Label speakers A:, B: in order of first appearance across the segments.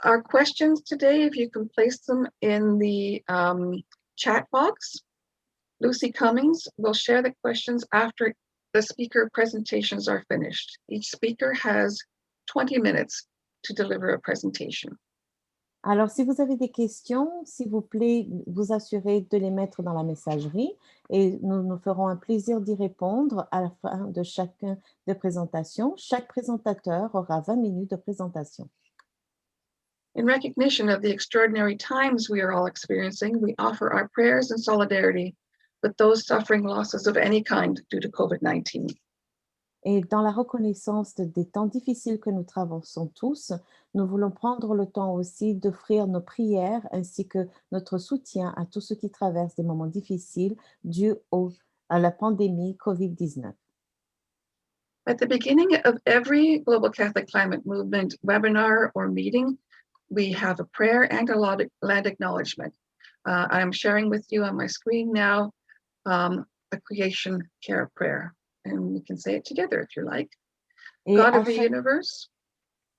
A: Our questions today, if you can place them in the chat box. Lucy Cummings will share the questions after the speaker presentations are finished. Each speaker has 20 minutes to deliver a presentation.
B: Alors, si vous avez des questions, s'il vous plaît, vous assurez de les mettre dans la messagerie et nous ferons un plaisir d'y répondre à la fin de chacune des présentations. Chaque présentateur aura 20 minutes de présentation.
A: In recognition of the extraordinary times we are all experiencing, we offer our prayers and solidarity with those suffering losses of any kind due to COVID-19.
B: Et dans la reconnaissance des temps difficiles que nous traversons tous, nous voulons prendre le temps aussi d'offrir nos prières ainsi que notre soutien à tous ceux qui traversent des moments difficiles dus à la pandémie COVID-19.
A: At the beginning of every Global Catholic Climate Movement webinar or meeting, we have a prayer and a land acknowledgement. I'm sharing with you on my screen now a creation care prayer. And we can say it together if you like.
B: Et
A: God of the universe.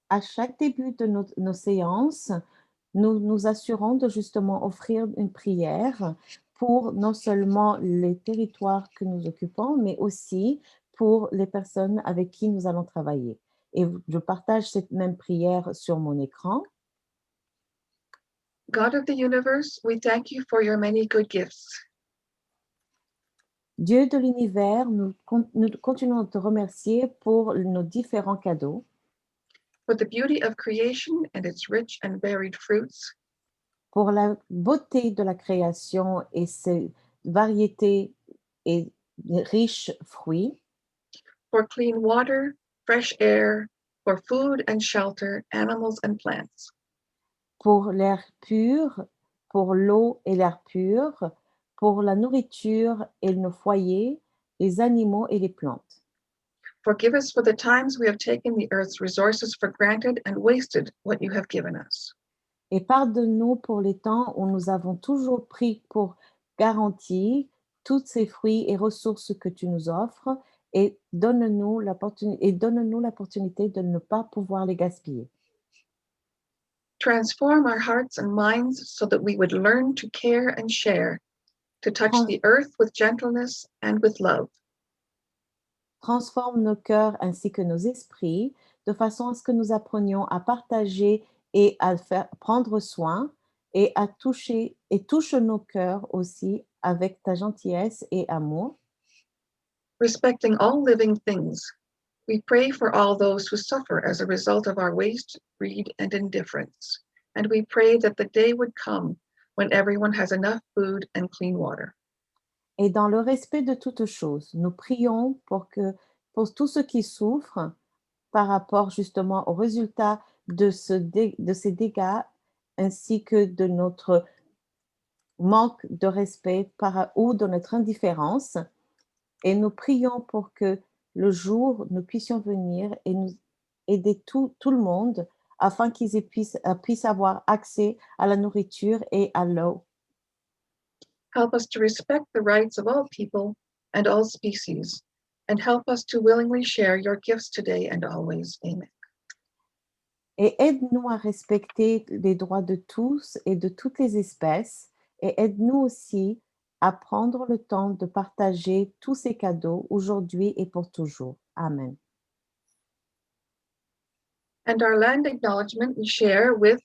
B: À chaque début de nos séances, nous nous assurons de justement offrir une prière pour non seulement les territoires que nous occupons, mais aussi pour les personnes avec qui nous allons travailler. Et je partage cette même prière sur mon écran.
A: God of the universe, we thank you for your many good gifts.
B: Dieu de l'univers, nous continuons de te remercier pour nos différents cadeaux.
A: For the beauty of creation and its rich and varied fruits.
B: Pour la beauté de la création et ses variétés et riches fruits.
A: For clean water, fresh air, for food and shelter, animals and plants.
B: Pour l'air pur, pour l'eau et l'air pur, pour la nourriture et nos foyers, les animaux et les plantes.
A: Forgive us for the times we have taken the earth's resources for granted and wasted what you have given us.
B: Et pardonne-nous pour les temps où nous avons toujours pris pour garantie tous ces fruits et ressources que tu nous offres et donne-nous l'opportunité de ne pas pouvoir les gaspiller.
A: Transform our hearts and minds so that we would learn to care and share, to touch the earth with gentleness and with love.
B: Transforme nos cœurs ainsi que nos esprits, de façon à ce que nous apprenions à partager et à prendre soin et à touche nos cœurs aussi avec ta gentillesse et amour.
A: Respecting all living things, we pray for all those who suffer as a result of our waste, greed, and indifference. And we pray that the day would come when everyone has enough food and clean water.
B: Et dans le respect de toutes choses, nous prions pour tous ceux qui souffrent par rapport justement au résultat de ces dégâts ainsi que de notre manque de respect ou de notre indifférence. Et nous prions pour que le jour nous puissions venir et nous aider tout le monde afin qu'ils puissent avoir accès à la nourriture et à l'eau.
A: Help us to respect the rights of all people and all species, and help us to willingly share your gifts today and always. Amen.
B: Et aide-nous à respecter les droits de tous et de toutes les espèces, et aide-nous aussi à prendre le temps de partager tous ces cadeaux aujourd'hui et pour toujours. Amen.
A: And our land acknowledgement we share with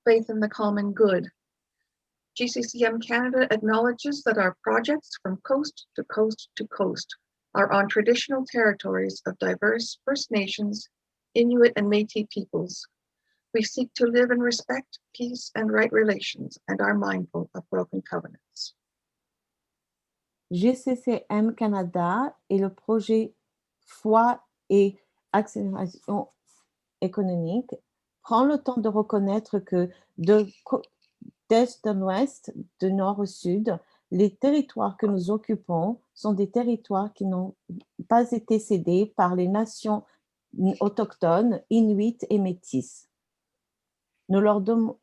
A: Faith in the Common Good. GCCM Canada acknowledges that our projects from coast to coast to coast are on traditional territories of diverse First Nations, Inuit, and Métis peoples. We seek to live in respect, peace, and right relations, and are mindful of broken covenants.
B: GCCM Canada et le projet Foi et Accélération économique prend le temps de reconnaître que d'est en ouest, de nord au sud, les territoires que nous occupons sont des territoires qui n'ont pas été cédés par les nations autochtones, inuits et métis. Nous leur demandons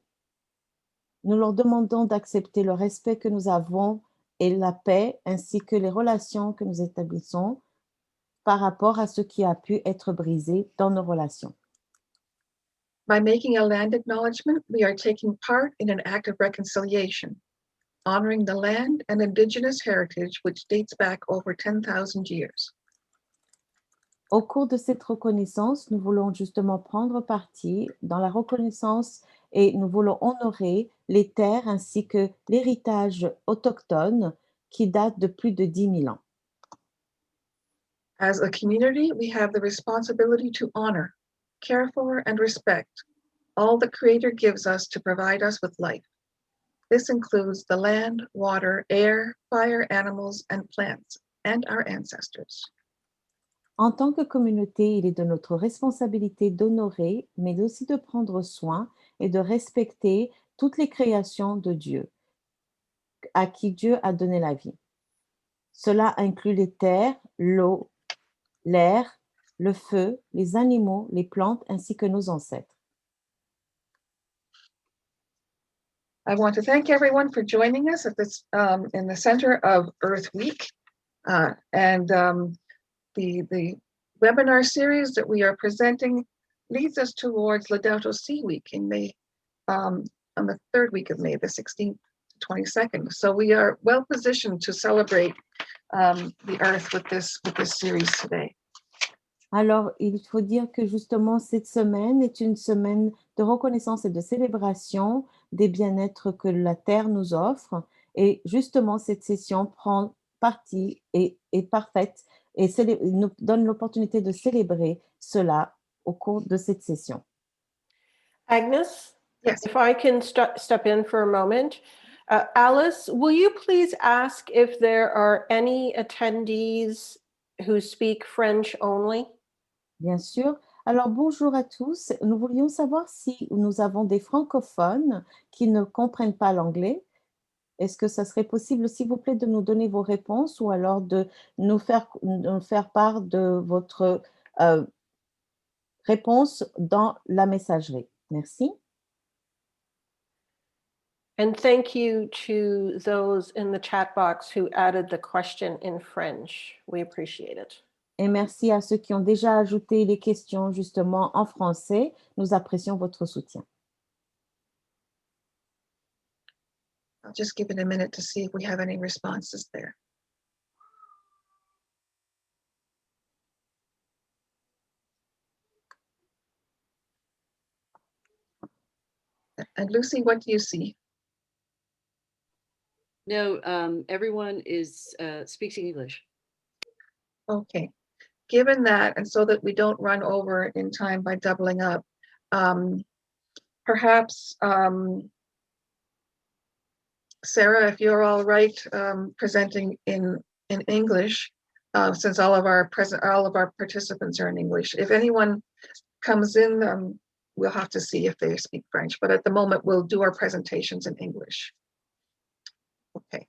B: d'accepter le respect que nous avons et la paix, ainsi que les relations que nous établissons par rapport à ce qui a pu être brisé dans nos relations.
A: By making a land acknowledgement, we are taking part in an act of reconciliation, honoring the land and Indigenous heritage which dates back over 10,000 years.
B: Au cours de cette reconnaissance, nous voulons justement prendre parti dans la reconnaissance et nous voulons honorer les terres ainsi que l'héritage autochtone qui date de plus de 10 000 ans.
A: As a community, we have the responsibility to honor, care for, and respect all the Creator gives us to provide us with life. This includes the land, water, air, fire, animals, and plants, and our ancestors.
B: En tant que communauté, il est de notre responsabilité d'honorer, mais aussi de prendre soin et de respecter toutes les créations de Dieu, à qui Dieu a donné la vie. Cela inclut les terres, l'eau, l'air, le feu, les animaux, les plantes, ainsi que nos ancêtres.
A: I want to thank everyone for joining us at this in the center of Earth Week, and the webinar series that we are presenting leads us towards Laudato Si Week in May, on the third week of May, the 16th to 22nd. So we are well positioned to celebrate the Earth with this series today.
B: Alors, il faut dire que justement, cette semaine est une semaine de reconnaissance et de célébration des bien-être que la Terre nous offre. Et justement, cette session prend parti et est parfaite et nous donne l'opportunité de célébrer cela au cours de cette session.
C: Agnes,
A: Yes.
C: if I can step in for a moment. Alice, will you please ask if there are any attendees who speak French only?
B: Bien sûr. Alors, bonjour à tous. Nous voulions savoir si nous avons des francophones qui ne comprennent pas l'anglais. Est-ce que ça serait possible, s'il vous plaît, de nous donner vos réponses ou alors de nous faire part de votre réponse dans la messagerie? Merci.
C: And thank you to those in the chat box who added the question in French. We appreciate it.
B: Et merci à ceux qui ont déjà ajouté les questions justement en français. Nous apprécions votre soutien.
A: I'll just give it a minute to see if we have any responses there. And Lucy, what do you see?
D: No, everyone speaks English.
A: Okay. Given that, and so that we don't run over in time by doubling up, perhaps Sarah, if you're all right, presenting in English, since all of our participants are in English. If anyone comes in, we'll have to see if they speak French, but at the moment we'll do our presentations in English. Okay.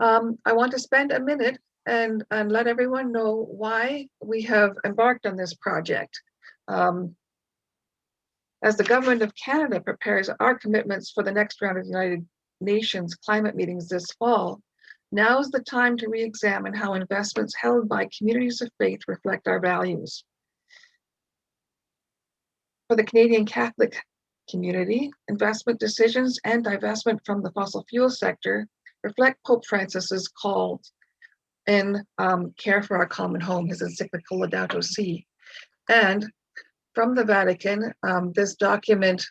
A: I want to spend a minute and let everyone know why we have embarked on this project. As the Government of Canada prepares our commitments for the next round of United Nations climate meetings this fall, now is the time to re-examine how investments held by communities of faith reflect our values. For the Canadian Catholic community, investment decisions and divestment from the fossil fuel sector reflect Pope Francis's call in Care for Our Common Home, his encyclical Laudato Si. And from the Vatican, this document,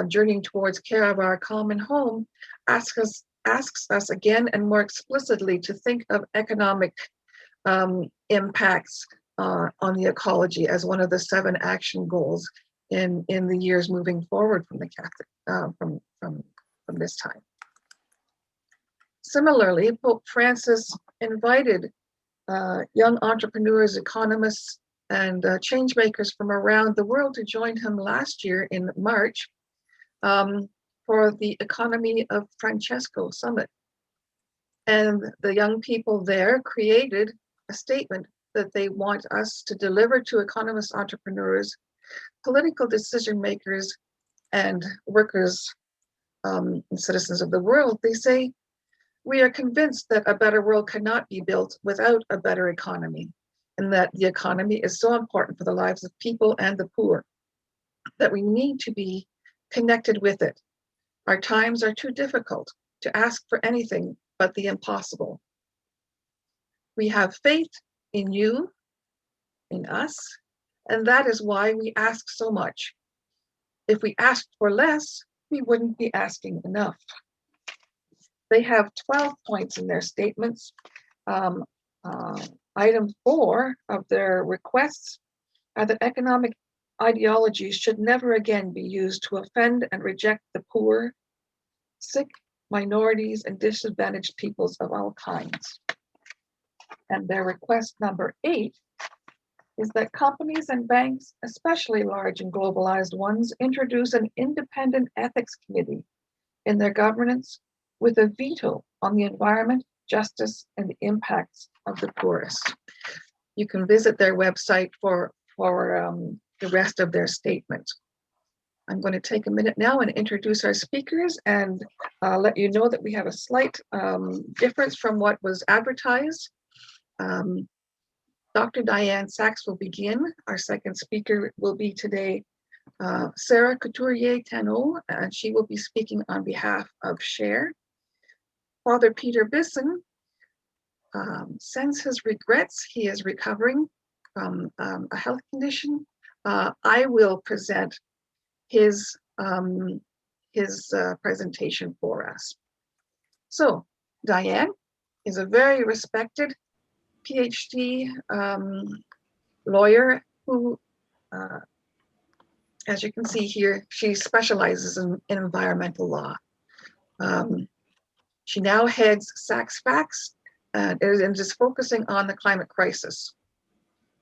A: Journeying Towards Care of Our Common Home, asks us again and more explicitly to think of economic impacts on the ecology as one of the 7 action goals in the years moving forward from the Catholic from this time. Similarly, Pope Francis invited young entrepreneurs, economists, and change makers from around the world to join him last year in March for the Economy of Francesco Summit. And the young people there created a statement that they want us to deliver to economists, entrepreneurs, political decision makers, and workers and citizens of the world. They say, we are convinced that a better world cannot be built without a better economy, and that the economy is so important for the lives of people and the poor. that we need to be connected with it. Our times are too difficult to ask for anything but the impossible. We have faith in you, in us, and that is why we ask so much. If we asked for less, we wouldn't be asking enough. They have 12 points in their statements. Item 4 of their requests are that economic ideologies should never again be used to offend and reject the poor, sick, minorities, and disadvantaged peoples of all kinds. And their request number 8 is that companies and banks, especially large and globalized ones, introduce an independent ethics committee in their governance with a veto on the environment, justice, and the impacts of the poorest. You can visit their website for the rest of their statement. I'm going to take a minute now and introduce our speakers and let you know that we have a slight difference from what was advertised. Dr. Dianne Saxe will begin. Our second speaker will be today Sarah Couturier-Tanoh, and she will be speaking on behalf of Schein. Father Peter Bisson sends his regrets. He is recovering from a health condition. I will present his presentation for us. So Dianne is a very respected PhD lawyer who, as you can see here, she specializes in environmental law. She now heads Saxe and is focusing on the climate crisis.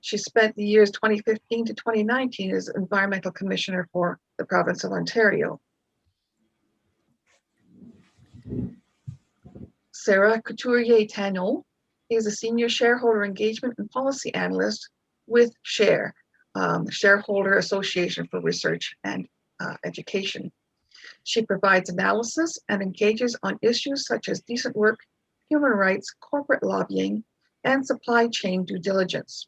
A: She spent the years 2015 to 2019 as Environmental Commissioner for the province of Ontario. Sarah Couturier-Tanoh is a senior shareholder engagement and policy analyst with Schein, Shareholder Association for Research and Education. She provides analysis and engages on issues such as decent work, human rights, corporate lobbying, and supply chain due diligence.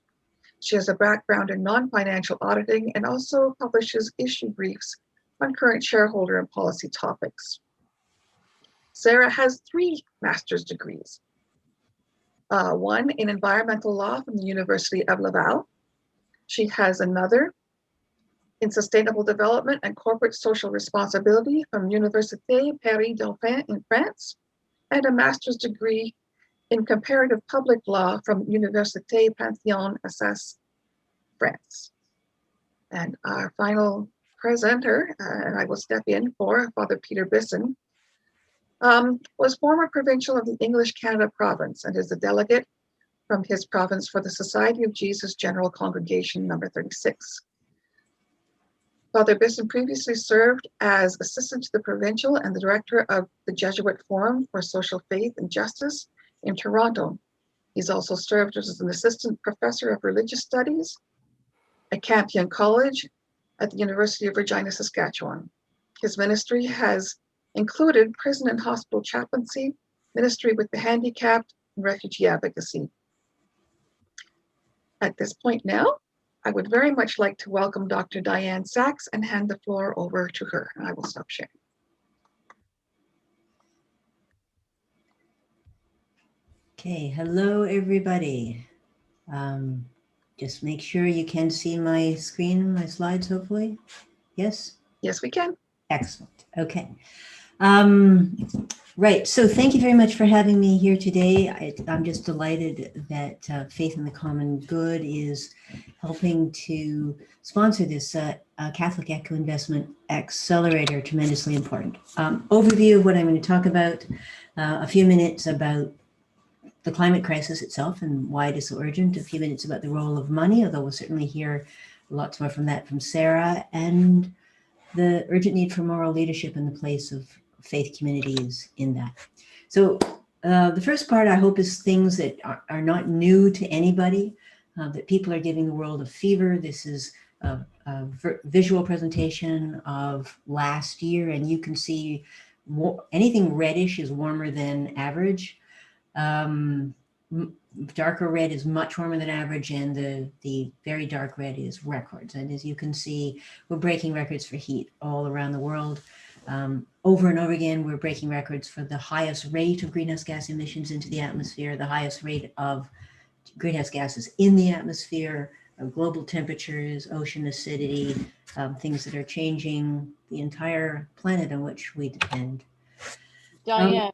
A: She has a background in non-financial auditing and also publishes issue briefs on current shareholder and policy topics. Sarah has 3 master's degrees. One in environmental law from the University of Laval. She has another in sustainable development and corporate social responsibility from Université Paris-Dauphine in France, and a master's degree in comparative public law from Université Panthéon-Assas, France. And our final presenter, and I will step in for Father Peter Bisson, was former provincial of the English Canada province and is a delegate from his province for the Society of Jesus General Congregation number 36. Father Bisson previously served as assistant to the provincial and the director of the Jesuit Forum for Social Faith and Justice in Toronto. He's also served as an assistant professor of religious studies at Campion College at the University of Regina, Saskatchewan. His ministry has included prison and hospital chaplaincy, ministry with the handicapped, and refugee advocacy. At this point now, I would very much like to welcome Dr. Dianne Saxe and hand the floor over to her. I will stop sharing.
E: Okay, hello everybody. Just make sure you can see my screen, my slides, hopefully. Yes?
A: Yes, we can.
E: Excellent. Okay. Right. So thank you very much for having me here today. I'm just delighted that Faith in the Common Good is helping to sponsor this Catholic Eco Investment Accelerator, tremendously important. Overview of what I'm going to talk about, a few minutes about the climate crisis itself and why it is so urgent, a few minutes about the role of money, although we'll certainly hear lots more from that from Sarah, and the urgent need for moral leadership in the place of faith communities in that. So the first part, I hope, is things that are not new to anybody, that people are giving the world a fever. This is a visual presentation of last year, and you can see anything reddish is warmer than average. darker red is much warmer than average, and the very dark red is records. And as you can see, we're breaking records for heat all around the world. Over and over again, we're breaking records for the highest rate of greenhouse gas emissions into the atmosphere, the highest rate of greenhouse gases in the atmosphere, global temperatures, ocean acidity, things that are changing the entire planet on which we depend.
D: Diane,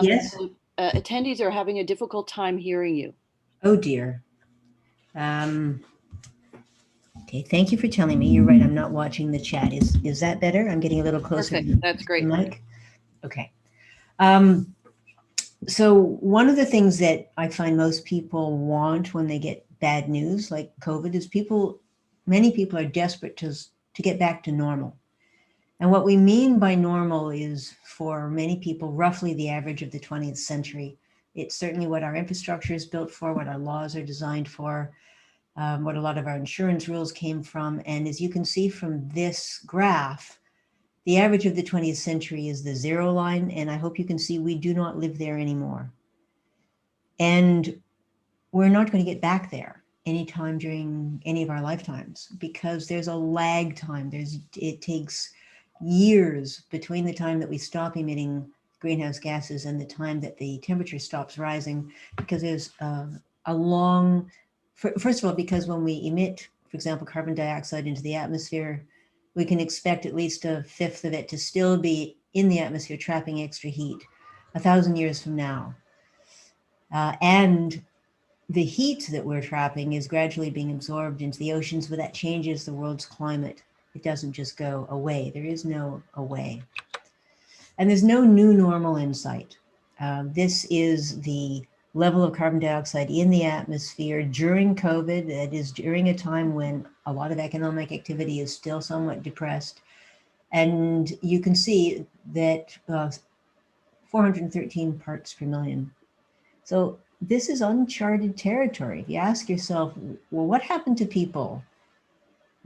E: yes?
D: Attendees are having a difficult time hearing you.
E: Oh dear. Okay, thank you for telling me. You're right, I'm not watching the chat. Is that better? I'm getting a little closer.
D: Perfect, that's great.
E: To the mic. Okay. So one of the things that I find most people want when they get bad news like COVID is many people are desperate to get back to normal. And what we mean by normal is, for many people, roughly the average of the 20th century. It's certainly what our infrastructure is built for, what our laws are designed for, what a lot of our insurance rules came from. And as you can see from this graph, the average of the 20th century is the 0 line, and I hope you can see we do not live there anymore. And we're not going to get back there anytime during any of our lifetimes, because there's a lag time. It takes years between the time that we stop emitting greenhouse gases and the time that the temperature stops rising, because there's a long, first of all, because when we emit, for example, carbon dioxide into the atmosphere, we can expect at least a fifth of it to still be in the atmosphere trapping extra heat 1,000 years from now. And the heat that we're trapping is gradually being absorbed into the oceans, but that changes the world's climate. It doesn't just go away. There is no away. And there's no new normal in sight. This is the level of carbon dioxide in the atmosphere during COVID. That is during a time when a lot of economic activity is still somewhat depressed. And you can see that 413 parts per million. So this is uncharted territory. If you ask yourself, well, what happened to people?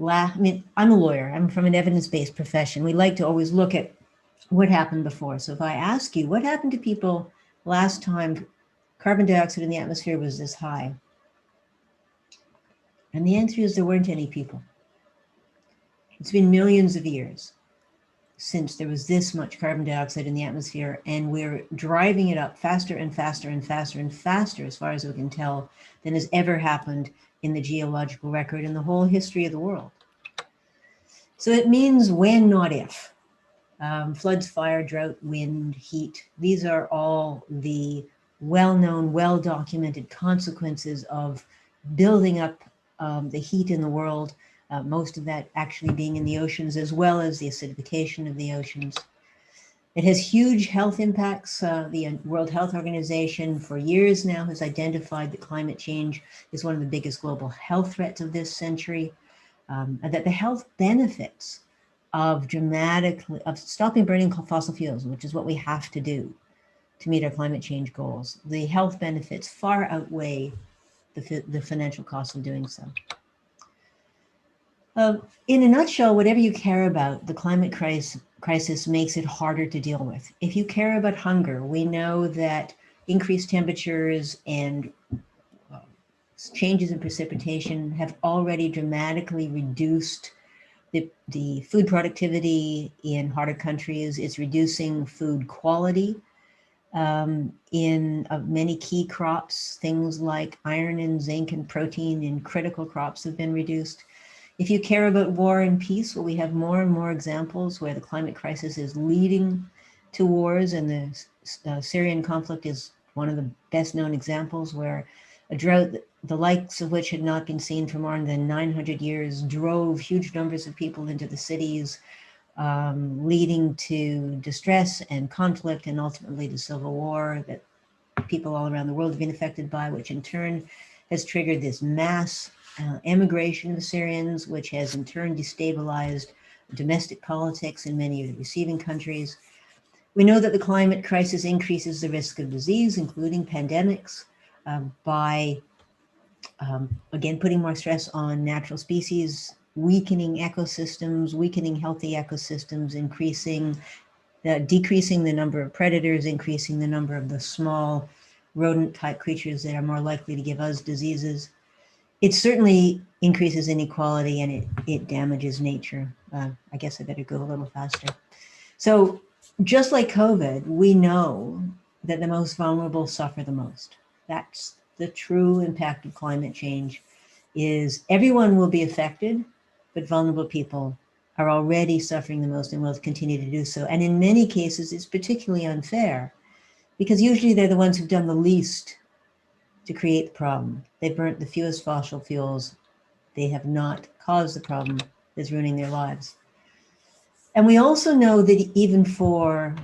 E: I mean, I'm a lawyer. I'm from an evidence-based profession. We like to always look at what happened before. So if I ask you, what happened to people last time carbon dioxide in the atmosphere was this high? And the answer is there weren't any people. It's been millions of years since there was this much carbon dioxide in the atmosphere, and we're driving it up faster and faster and faster and faster, as far as we can tell, than has ever happened in the geological record in the whole history of the world. So it means when, not if. Floods, fire, drought, wind, heat, these are all the well-known, well-documented consequences of building up the heat in the world, most of that actually being in the oceans, as well as the acidification of the oceans. It has huge health impacts. The World Health Organization for years now has identified that climate change is one of the biggest global health threats of this century, and that the health benefits of stopping burning fossil fuels, which is what we have to do to meet our climate change goals. The health benefits far outweigh the financial cost of doing so. In a nutshell, whatever you care about, the climate crisis makes it harder to deal with. If you care about hunger, we know that increased temperatures and changes in precipitation have already dramatically reduced the food productivity in hotter countries. It's reducing food quality in many key crops. Things like iron and zinc and protein in critical crops have been reduced. If you care about war and peace, well, we have more and more examples where the climate crisis is leading to wars, and the Syrian conflict is one of the best known examples, where a drought, the likes of which had not been seen for more than 900 years, drove huge numbers of people into the cities, leading to distress and conflict, and ultimately to civil war that people all around the world have been affected by, which in turn has triggered this mass emigration of Syrians, which has in turn destabilized domestic politics in many of the receiving countries. We know that the climate crisis increases the risk of disease, including pandemics, by, again, putting more stress on natural species, weakening ecosystems, weakening healthy ecosystems, decreasing the number of predators, increasing the number of the small rodent type creatures that are more likely to give us diseases. It certainly increases inequality and it damages nature. I guess I better go a little faster. So just like COVID, we know that the most vulnerable suffer the most. That's the true impact of climate change, is everyone will be affected, but vulnerable people are already suffering the most and will continue to do so. And in many cases, it's particularly unfair because usually they're the ones who've done the least to create the problem. They've burnt the fewest fossil fuels. They have not caused the problem that's ruining their lives. And we also know that even for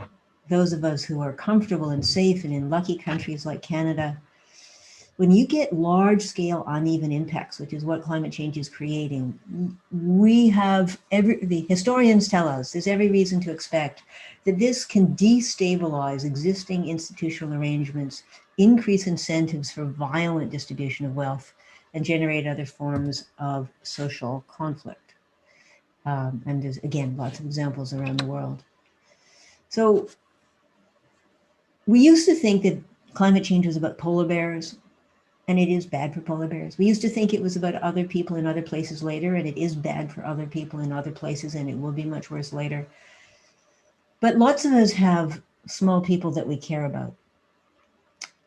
E: those of us who are comfortable and safe and in lucky countries like Canada, when you get large scale uneven impacts, which is what climate change is creating, we have the historians tell us there's every reason to expect that this can destabilize existing institutional arrangements, increase incentives for violent distribution of wealth, and generate other forms of social conflict. And there's, again, lots of examples around the world. So we used to think that climate change was about polar bears, and it is bad for polar bears. We used to think it was about other people in other places later, and it is bad for other people in other places, and it will be much worse later. But lots of us have small people that we care about.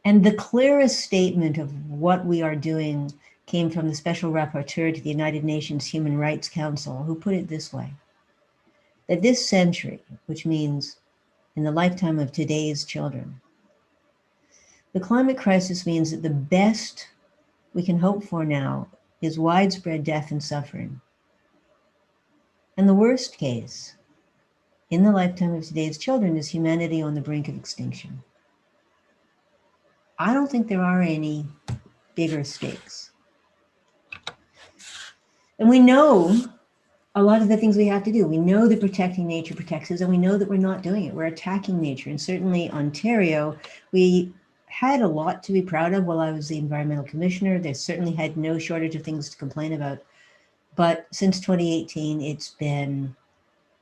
E: And the clearest statement of what we are doing came from the Special Rapporteur to the United Nations Human Rights Council, who put it this way, that this century, which means in the lifetime of today's children, the climate crisis means that the best we can hope for now is widespread death and suffering. And the worst case, in the lifetime of today's children, is humanity on the brink of extinction. I don't think there are any bigger stakes. And we know a lot of the things we have to do. We know that protecting nature protects us, and we know that we're not doing it. We're attacking nature. And certainly Ontario, we had a lot to be proud of while I was the environmental commissioner. They certainly had no shortage of things to complain about. But since 2018, it's been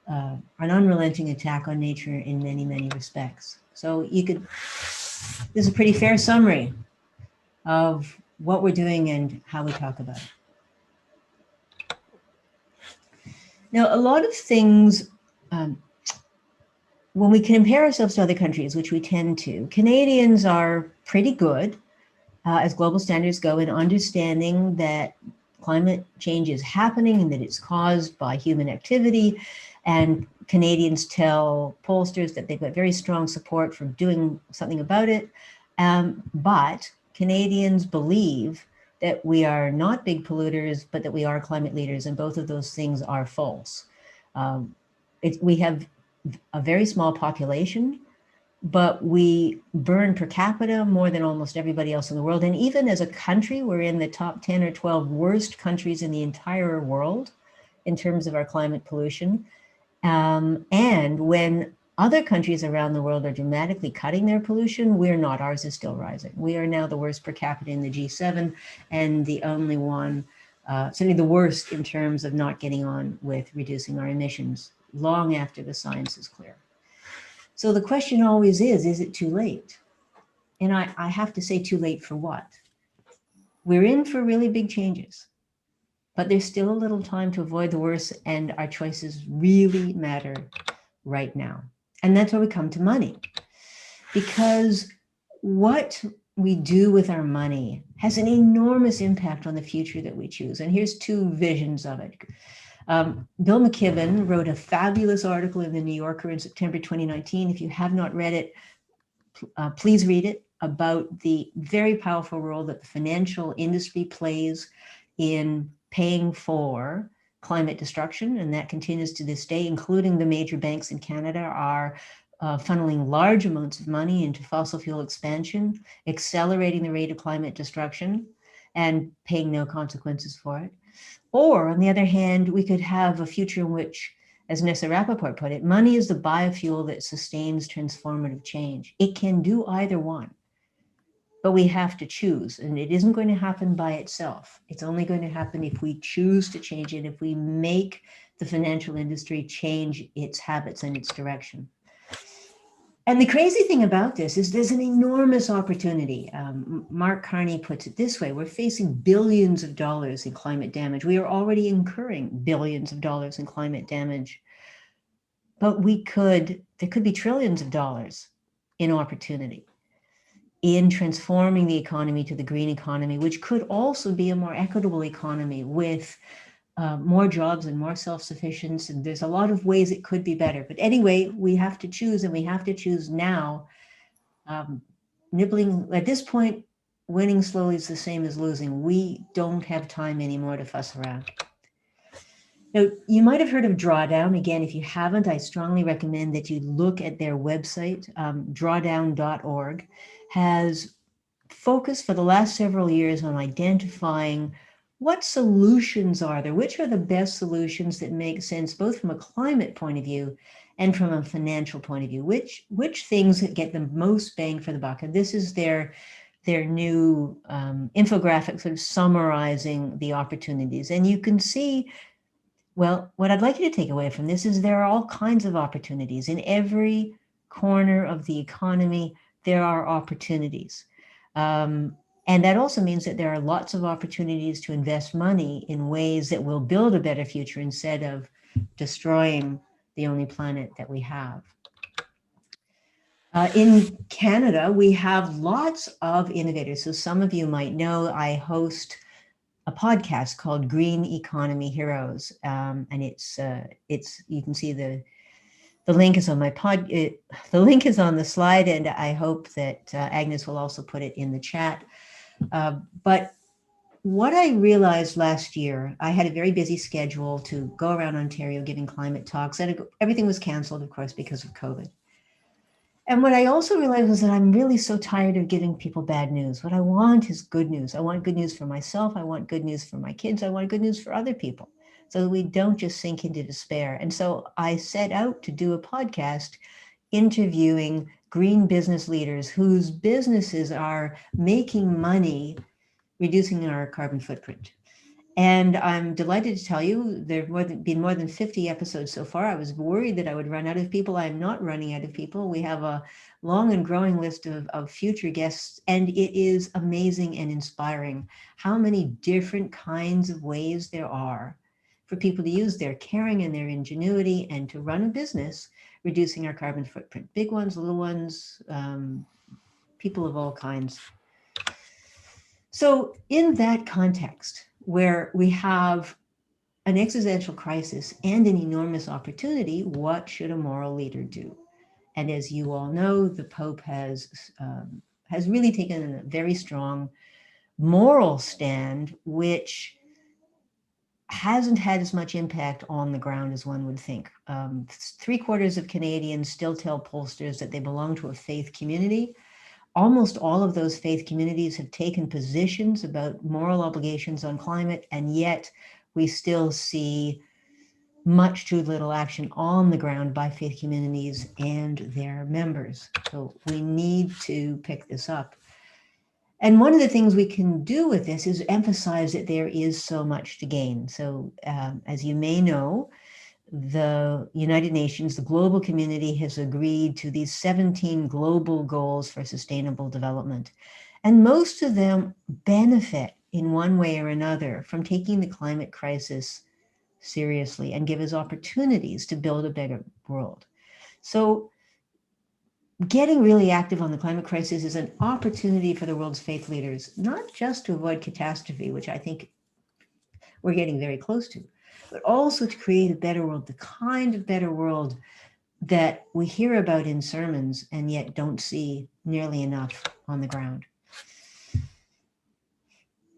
E: an unrelenting attack on nature in many, many respects. So you could, this is a pretty fair summary of what we're doing and how we talk about it. Now, a lot of things, when we compare ourselves to other countries, which we tend to, Canadians are pretty good as global standards go in understanding that climate change is happening and that it's caused by human activity. And Canadians tell pollsters that they've got very strong support for doing something about it. But Canadians believe that we are not big polluters, but that we are climate leaders, and both of those things are false. We have a very small population, but we burn per capita more than almost everybody else in the world. And even as a country, we're in the top 10 or 12 worst countries in the entire world in terms of our climate pollution. And when other countries around the world are dramatically cutting their pollution, we're not. Ours is still rising. We are now the worst per capita in the G7 and the only one, certainly the worst in terms of not getting on with reducing our emissions long after the science is clear. So the question always is it too late? And I have to say, too late for what? We're in for really big changes, but there's still a little time to avoid the worst, and our choices really matter right now. And that's where we come to money, because what we do with our money has an enormous impact on the future that we choose. And here's two visions of it. Bill McKibben wrote a fabulous article in the New Yorker in September 2019. If you have not read it, please read it, about the very powerful role that the financial industry plays in paying for climate destruction, and that continues to this day, including the major banks in Canada are funneling large amounts of money into fossil fuel expansion, accelerating the rate of climate destruction, and paying no consequences for it. Or on the other hand, we could have a future in which, as Nessa Rappaport put it, money is the biofuel that sustains transformative change. It can do either one, but we have to choose, and it isn't going to happen by itself. It's only going to happen if we choose to change it, if we make the financial industry change its habits and its direction. And the crazy thing about this is there's an enormous opportunity. Mark Carney puts it this way: we're facing billions of dollars in climate damage. We are already incurring billions of dollars in climate damage. But there could be trillions of dollars in opportunity in transforming the economy to the green economy, which could also be a more equitable economy with more jobs and more self-sufficiency. And there's a lot of ways it could be better. But anyway, we have to choose, and we have to choose now. Nibbling at this point, winning slowly is the same as losing. We don't have time anymore to fuss around. Now, you might have heard of Drawdown. Again, if you haven't, I strongly recommend that you look at their website. Drawdown.org has focused for the last several years on identifying what solutions are there, which are the best solutions that make sense, both from a climate point of view and from a financial point of view, which things get the most bang for the buck. And this is their new infographic sort of summarizing the opportunities. And you can see, well, what I'd like you to take away from this is there are all kinds of opportunities. In every corner of the economy, there are opportunities. And that also means that there are lots of opportunities to invest money in ways that will build a better future instead of destroying the only planet that we have. In Canada, we have lots of innovators. So some of you might know I host a podcast called Green Economy Heroes, and it's you can see the link is on my the link is on the slide, and I hope that Agnes will also put it in the chat. But what I realized last year, I had a very busy schedule to go around Ontario giving climate talks, and everything was canceled, of course, because of COVID. And what I also realized was that I'm really so tired of giving people bad news. What I want is good news. I want good news for myself. I want good news for my kids. I want good news for other people, so that we don't just sink into despair. And so I set out to do a podcast interviewing green business leaders whose businesses are making money reducing our carbon footprint. And I'm delighted to tell you there have been more than 50 episodes so far. I was worried that I would run out of people. I'm not running out of people. We have a long and growing list of future guests, and it is amazing and inspiring how many different kinds of ways there are for people to use their caring and their ingenuity and to run a business reducing our carbon footprint. Big ones, little ones, people of all kinds. So in that context, where we have an existential crisis and an enormous opportunity, what should a moral leader do? And as you all know, the Pope has really taken a very strong moral stand, which hasn't had as much impact on the ground as one would think. 3/4 of Canadians still tell pollsters that they belong to a faith community. Almost all of those faith communities have taken positions about moral obligations on climate, and yet we still see much too little action on the ground by faith communities and their members. So we need to pick this up. And one of the things we can do with this is emphasize that there is so much to gain. So as you may know, the United Nations, the global community, has agreed to these 17 global goals for sustainable development. And most of them benefit in one way or another from taking the climate crisis seriously and give us opportunities to build a better world. So getting really active on the climate crisis is an opportunity for the world's faith leaders, not just to avoid catastrophe, which I think we're getting very close to, but also to create a better world, the kind of better world that we hear about in sermons and yet don't see nearly enough on the ground.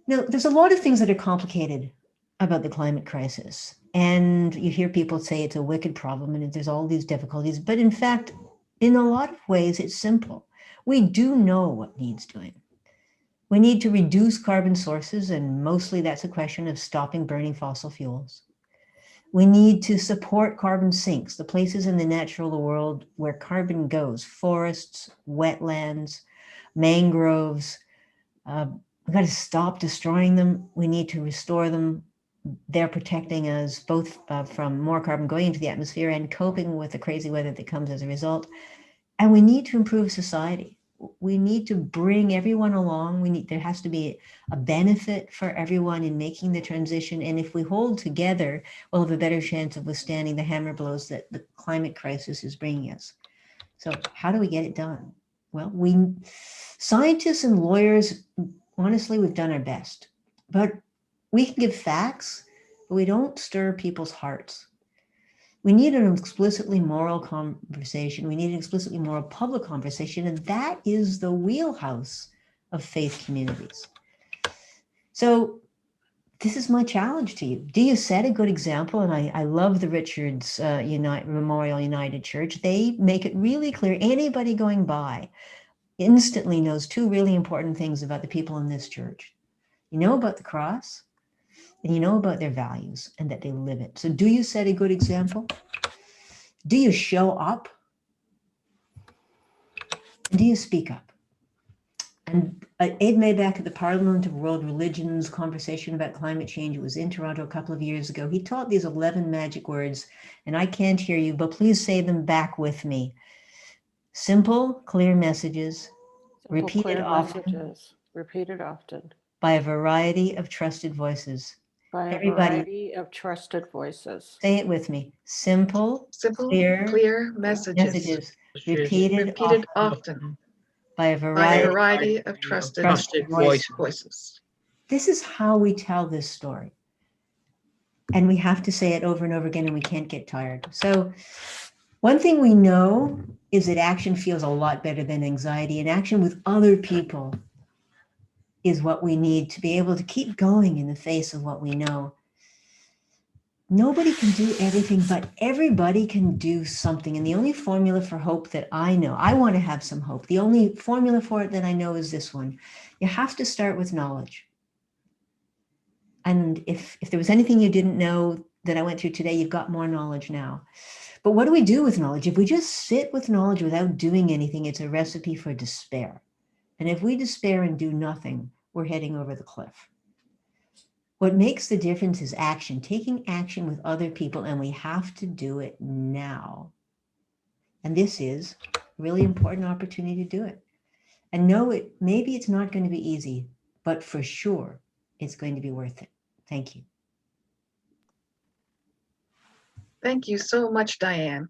E: Now, there's a lot of things that are complicated about the climate crisis. And you hear people say it's a wicked problem and there's all these difficulties. But in fact, in a lot of ways, it's simple. We do know what needs doing. We need to reduce carbon sources, and mostly that's a question of stopping burning fossil fuels. We need to support carbon sinks, the places in the natural world where carbon goes, forests, wetlands, mangroves. We've got to stop destroying them. We need to restore them. They're protecting us both from more carbon going into the atmosphere and coping with the crazy weather that comes as a result. And we need to improve society. We need to bring everyone along. There has to be a benefit for everyone in making the transition. And if we hold together, we'll have a better chance of withstanding the hammer blows that the climate crisis is bringing us. So how do we get it done? Well, scientists and lawyers, honestly, we've done our best, but we can give facts, but we don't stir people's hearts. We need an explicitly moral conversation. We need an explicitly moral public conversation, and that is the wheelhouse of faith communities. So this is my challenge to you. Do you set a good example? And I love the Richards Memorial United Church. They make it really clear. Anybody going by instantly knows two really important things about the people in this church. You know about the cross, and you know about their values and that they live it. So do you set a good example? Do you show up? And do you speak up? And Ed Mayback at the Parliament of World Religions conversation about climate change, it was in Toronto a couple of years ago. He taught these 11 magic words, and I can't hear you, but please say them back with me. Simple, clear messages, repeated often by a variety of trusted voices.
C: Variety of trusted voices.
E: Say it with me. Simple,
A: clear messages,
E: repeated
A: often
E: by a
A: by a
E: variety.
A: variety of trusted voices.
E: This is how we tell this story. And we have to say it over and over again, and we can't get tired. So one thing we know is that action feels a lot better than anxiety, and action with other people is what we need to be able to keep going in the face of what we know. Nobody can do everything, but everybody can do something. And the only formula for hope that I know, I want to have some hope. The only formula for it that I know is this one. You have to start with knowledge. And if there was anything you didn't know that I went through today, you've got more knowledge now. But what do we do with knowledge? If we just sit with knowledge without doing anything, it's a recipe for despair. And if we despair and do nothing, we're heading over the cliff. What makes the difference is action, taking action with other people, and we have to do it now. And this is a really important opportunity to do it. And know it, maybe it's not going to be easy, but for sure, it's going to be worth it. Thank you.
A: Thank you so much, Dianne.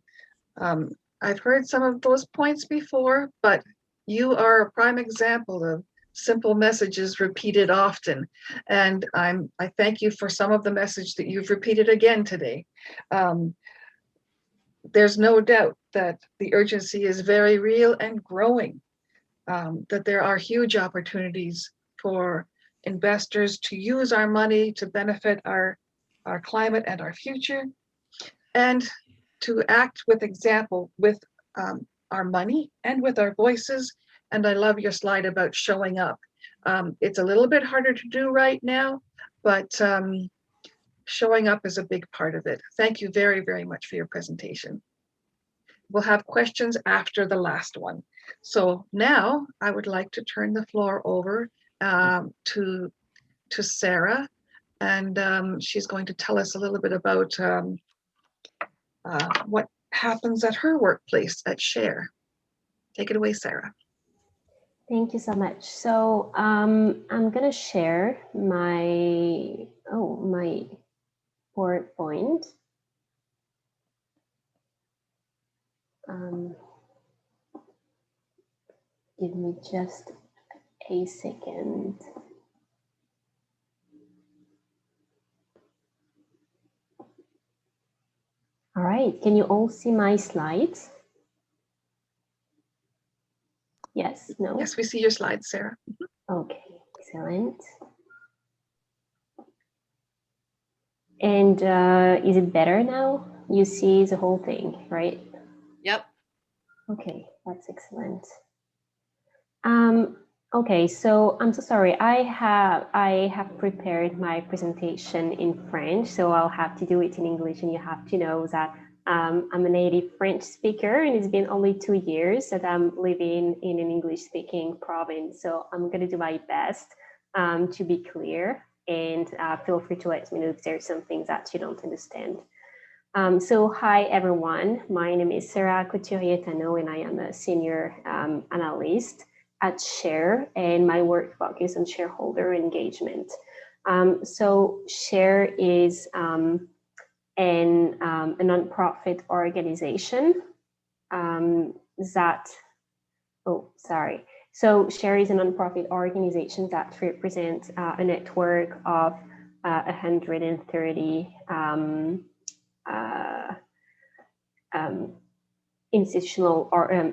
A: I've heard some of those points before, but you are a prime example of simple messages repeated often. And I thank you for some of the message that you've repeated again today. There's no doubt that the urgency is very real and growing, that there are huge opportunities for investors to use our money to benefit our climate and our future, and to act with example with our money and with our voices. And I love your slide about showing up. It's a little bit harder to do right now, but showing up is a big part of it. Thank you very, very much for your presentation. We'll have questions after the last one. So now I would like to turn the floor over to Sarah, and she's going to tell us a little bit about what happens at her workplace at Schein. Take it away, Sarah.
F: Thank you so much. So I'm gonna share my PowerPoint. Give me just a second. All right, can you all see my slides? Yes, no?
A: Yes, we see your slides, Sarah.
F: Okay, excellent. And is it better now? You see the whole thing, right?
D: Yep.
F: Okay, that's excellent. Okay, so I'm so sorry. I have prepared my presentation in French, so I'll have to do it in English, and you have to know that I'm a native French speaker, and it's been only 2 years that I'm living in an English-speaking province. So I'm going to do my best to be clear, and feel free to let me know if there's some things that you don't understand. So hi everyone, my name is Sarah Couturier-Tano and I am a senior analyst at Share, and my work focuses on shareholder engagement. So Share is a nonprofit organization So Share is a nonprofit organization that represents a network of 130 institutional or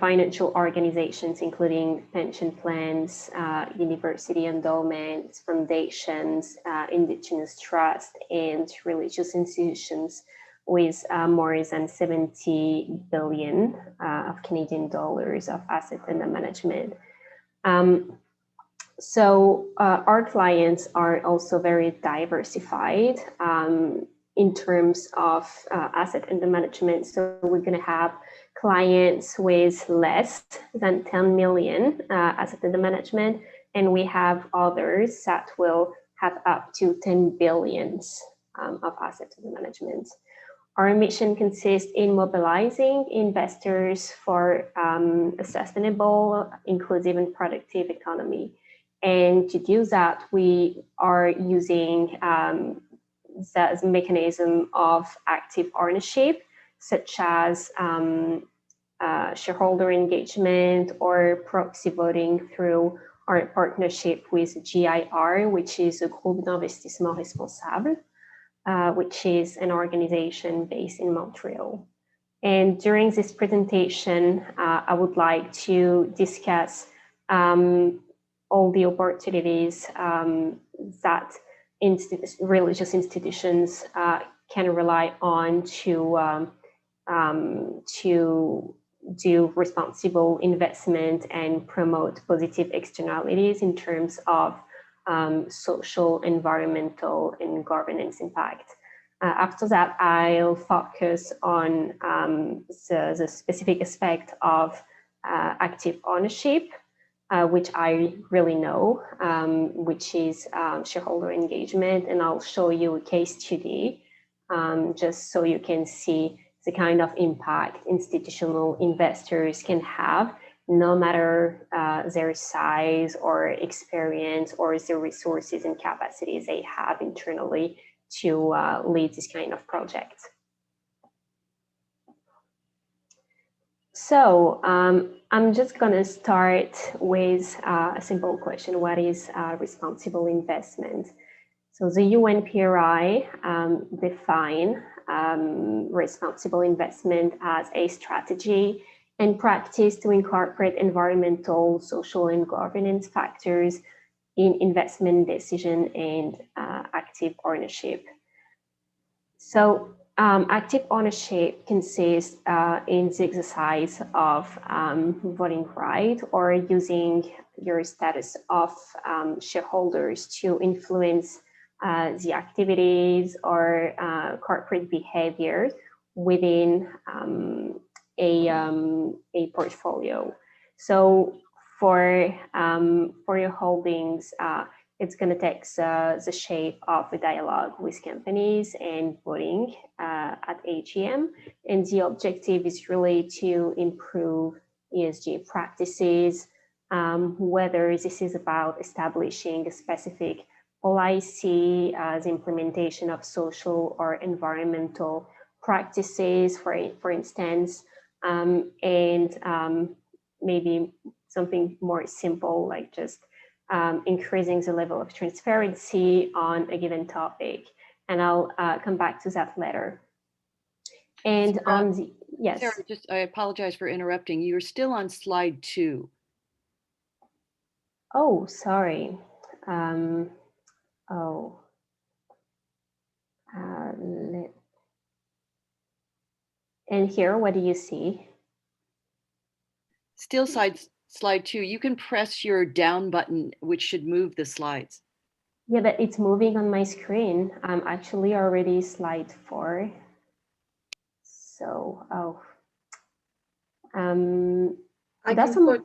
F: financial organizations, including pension plans, university endowments, foundations, indigenous trust, and religious institutions, with more than 70 billion of Canadian dollars of assets under management. Our clients are also very diversified in terms of asset under management. So we're going to have clients with less than 10 million asset under management, and we have others that will have up to 10 billions of assets under management. Our mission consists in mobilizing investors for a sustainable, inclusive, and productive economy. And to do that, we are using the mechanism of active ownership, such as shareholder engagement or proxy voting through our partnership with GIR, which is a Groupe d'Investissement Responsable, which is an organization based in Montreal. And during this presentation, I would like to discuss all the opportunities that religious institutions can rely on to do responsible investment and promote positive externalities in terms of social, environmental, and governance impact. After that, I'll focus on the specific aspect of active ownership, which I really know, which is shareholder engagement. And I'll show you a case study just so you can see the kind of impact institutional investors can have, no matter their size or experience or the resources and capacities they have internally to lead this kind of project. So I'm just going to start with a simple question. What is responsible investment? So the UNPRI define responsible investment as a strategy and practice to incorporate environmental, social, and governance factors in investment decision and active ownership. So active ownership consists in the exercise of voting right or using your status of shareholders to influence the activities or corporate behavior within a portfolio. So for your holdings, it's going to take the shape of a dialogue with companies and voting at AGM. And the objective is really to improve ESG practices, whether this is about establishing a specific policy, the implementation of social or environmental practices, for instance, and maybe something more simple, like just increasing the level of transparency on a given topic. And I'll come back to that later. And
D: Sarah,
F: on the, yes.
D: Sarah, I apologize for interrupting. You're still on slide 2.
F: Oh, sorry. And here, what do you see?
D: Still slide 2. You can press your down button, which should move the slides.
F: Yeah, but it's moving on my screen. I'm actually already slide 4. So,
A: I can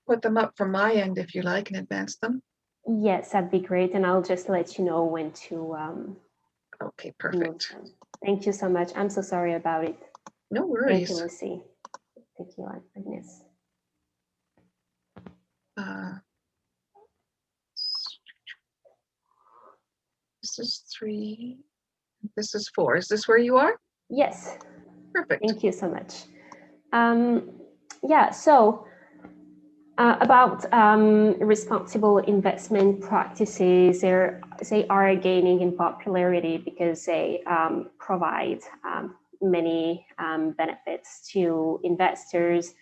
A: put them up from my end if you like and advance them.
F: Yes, that'd be great. And I'll just let you know when to
A: okay, perfect.
F: Thank you so much. I'm so sorry about it.
A: No
F: Thank
A: worries.
F: you, Lucy. Thank you, Agnes.
A: This is 3. This is 4. Is this where you are?
F: Yes,
A: Perfect.
F: thank you so much. Yeah, so about responsible investment practices, they are gaining in popularity because they provide many benefits to investors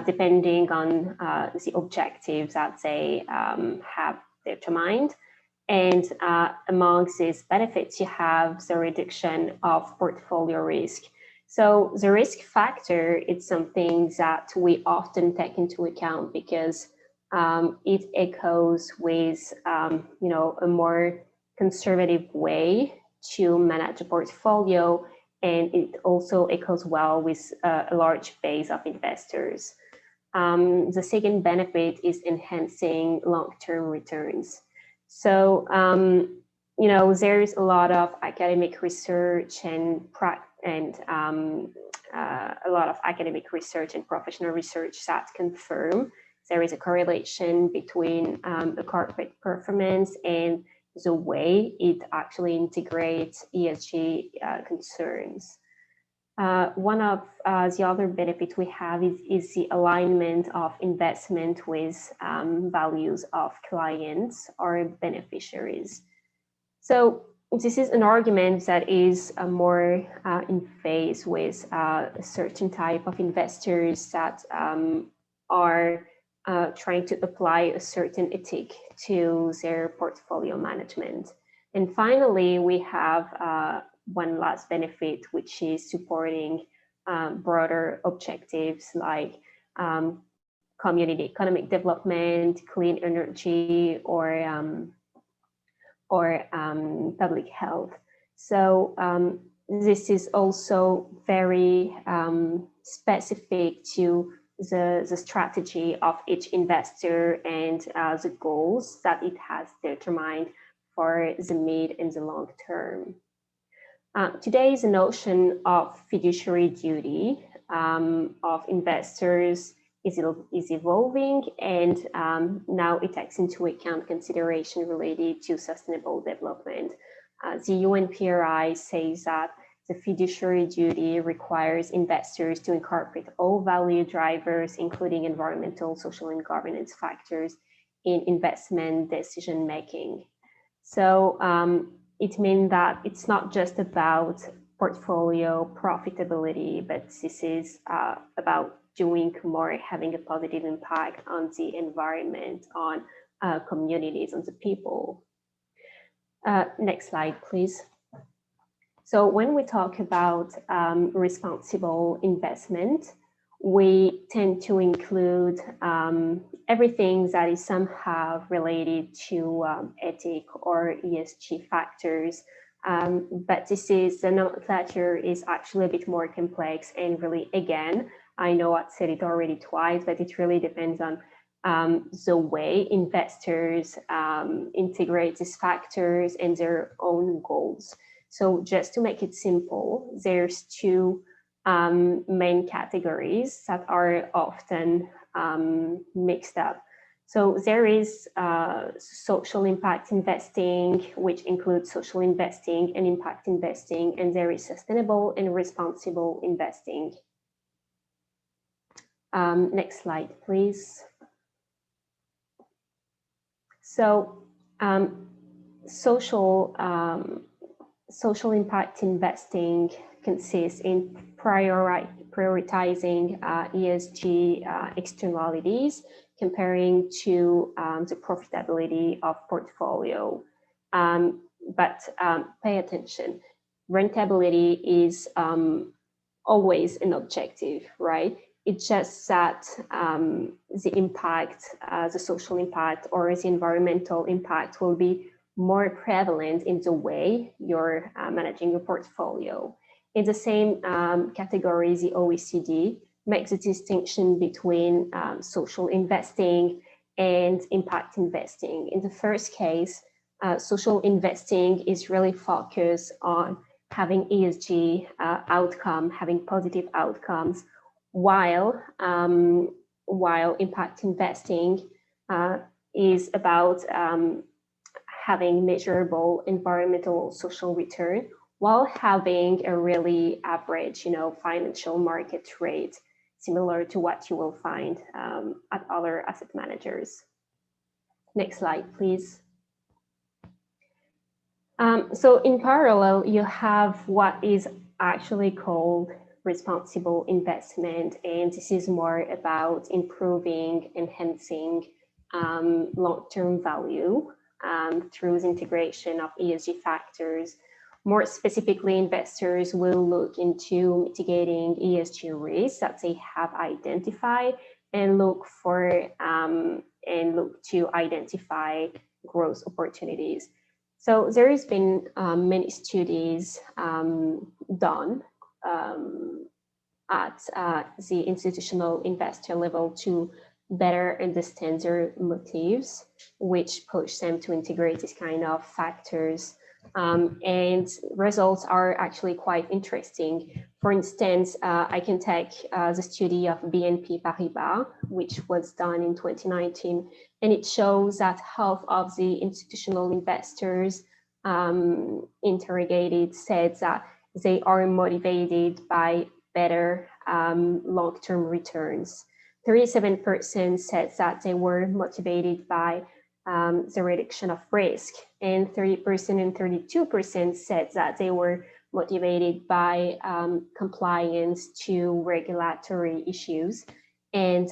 F: depending on the objectives that they have determined. And amongst these benefits, you have the reduction of portfolio risk. So the risk factor is something that we often take into account because it echoes with a more conservative way to manage a portfolio, and it also echoes well with a large base of investors. The second benefit is enhancing long-term returns. So there's a lot of academic research and a lot of academic research and professional research that confirm there is a correlation between the corporate performance and the way it actually integrates ESG concerns. One of the other benefits we have is the alignment of investment with values of clients or beneficiaries. So this is an argument that is more in phase with a certain type of investors that are trying to apply a certain ethic to their portfolio management. And finally, we have one last benefit, which is supporting broader objectives like community economic development, clean energy, or public health. So this is also very specific to the strategy of each investor and the goals that it has determined for the mid and the long term. Today, the notion of fiduciary duty of investors is evolving, and now it takes into account consideration related to sustainable development. The UNPRI says that the fiduciary duty requires investors to incorporate all value drivers, including environmental, social, and governance factors in investment decision making. So it means that it's not just about portfolio profitability, but this is about doing more, having a positive impact on the environment, on communities, on the people. Next slide, please. So when we talk about responsible investment, we tend to include everything that is somehow related to ethic or ESG factors. But the nomenclature is actually a bit more complex, and really, again, I know I said it already twice, but it really depends on the way investors integrate these factors and their own goals. So just to make it simple, there's two main categories that are often mixed up. So there is social impact investing, which includes social investing and impact investing, and there is sustainable and responsible investing. Next slide, please. So social impact investing consists in prioritizing ESG externalities, comparing to the profitability of portfolio. But pay attention, rentability is always an objective, right? It's just that the impact, the social impact or the environmental impact will be more prevalent in the way you're managing your portfolio. In the same category, the OECD makes a distinction between social investing and impact investing. In the first case, social investing is really focused on having ESG having positive outcomes, while impact investing is about having measurable environmental social return, while having a really average, financial market rate, similar to what you will find at other asset managers. Next slide, please. So in parallel, you have what is actually called responsible investment, and this is more about improving, enhancing long-term value through the integration of ESG factors. More specifically, investors will look into mitigating ESG risks that they have identified and look to identify growth opportunities. So there has been many studies done at the institutional investor level to better understand their motives, which push them to integrate these kind of factors. And results are actually quite interesting. For instance, I can take the study of BNP Paribas, which was done in 2019, and it shows that half of the institutional investors interrogated said that they are motivated by better long-term returns. 37% said that they were motivated by the reduction of risk, and 30% and 32% said that they were motivated by compliance to regulatory issues, and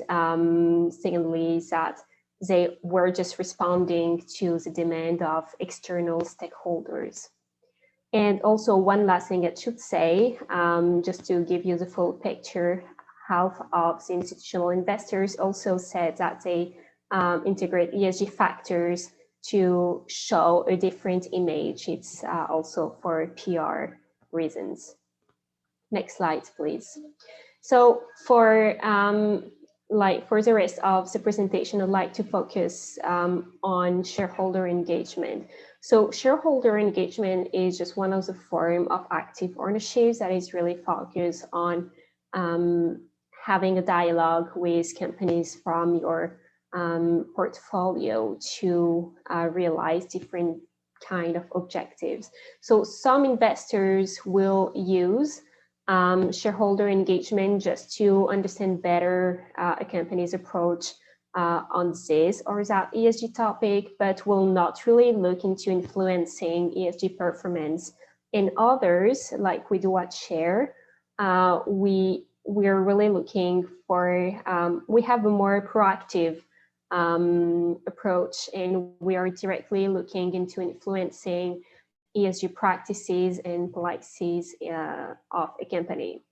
F: secondly, that they were just responding to the demand of external stakeholders. And also, one last thing I should say, just to give you the full picture, half of the institutional investors also said that they integrate ESG factors to show a different image. It's also for PR reasons. Next slide, please. So for the rest of the presentation, I'd like to focus on shareholder engagement. So shareholder engagement is just one of the forms of active ownership that is really focused on having a dialogue with companies from your portfolio to realize different kind of objectives. So some investors will use shareholder engagement just to understand better a company's approach on this or that ESG topic, but will not really look into influencing ESG performance. In others, like we do at Share, we're really looking for, we have a more proactive approach, and we are directly looking into influencing ESG practices and policies of a company.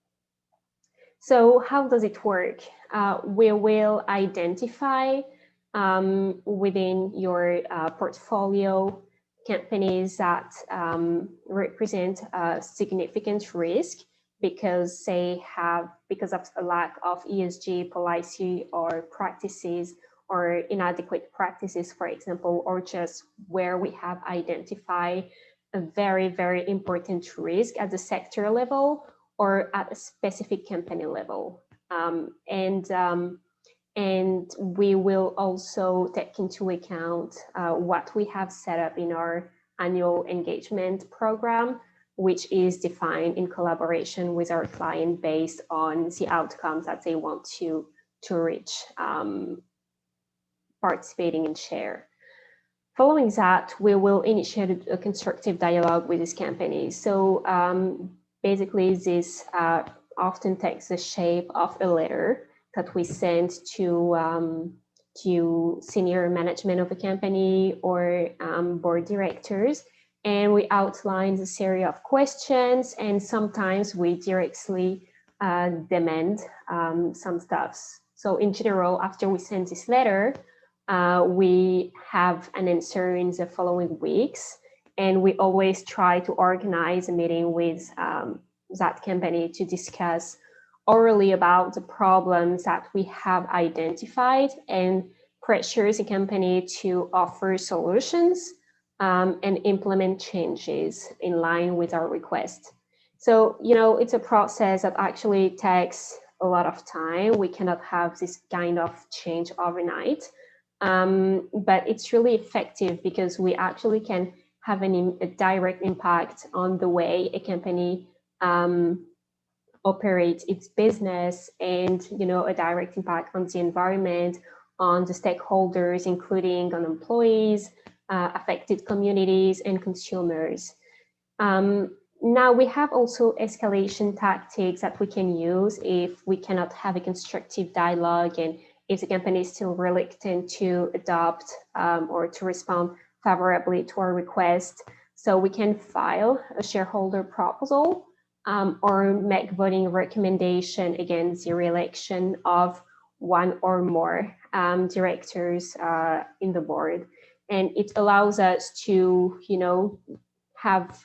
F: So how does it work? We will identify within your portfolio companies that represent a significant risk because of a lack of ESG policy or practices, or inadequate practices, for example, or just where we have identified a very, very important risk at the sector level or at a specific company level. And we will also take into account what we have set up in our annual engagement program, which is defined in collaboration with our client based on the outcomes that they want to reach participating in Share. Following that, we will initiate a constructive dialogue with this company. So basically, this often takes the shape of a letter that we send to senior management of a company or board directors. And we outline the series of questions, and sometimes we directly demand some stuff. So in general, after we send this letter, we have an answer in the following weeks, and we always try to organize a meeting with that company to discuss orally about the problems that we have identified and pressure the company to offer solutions and implement changes in line with our request. So, you know, it's a process that actually takes a lot of time. We cannot have this kind of change overnight, but it's really effective because we actually can have a direct impact on the way a company operates its business, and, you know, a direct impact on the environment, on the stakeholders, including on employees, affected communities, and consumers. Now we have also escalation tactics that we can use if we cannot have a constructive dialogue and if the company is still reluctant to adopt or to respond favorably to our request. So we can file a shareholder proposal or make voting recommendation against the re-election of one or more directors in the board. And it allows us to, you know, have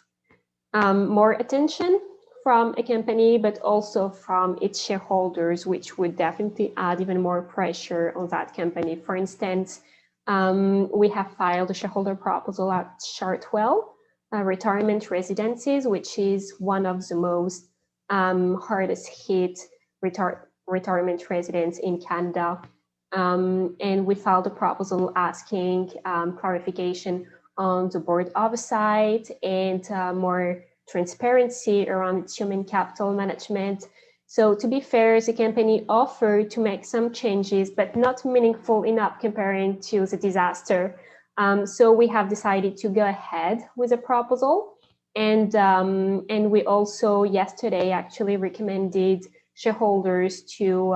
F: more attention from a company, but also from its shareholders, which would definitely add even more pressure on that company. For instance, we have filed a shareholder proposal at Chartwell Retirement Residences, which is one of the most hardest hit retirement residents in Canada. And we filed a proposal asking clarification on the board oversight and more transparency around its human capital management. So to be fair, the company offered to make some changes, but not meaningful enough comparing to the disaster. So we have decided to go ahead with a proposal. And we also yesterday actually recommended shareholders to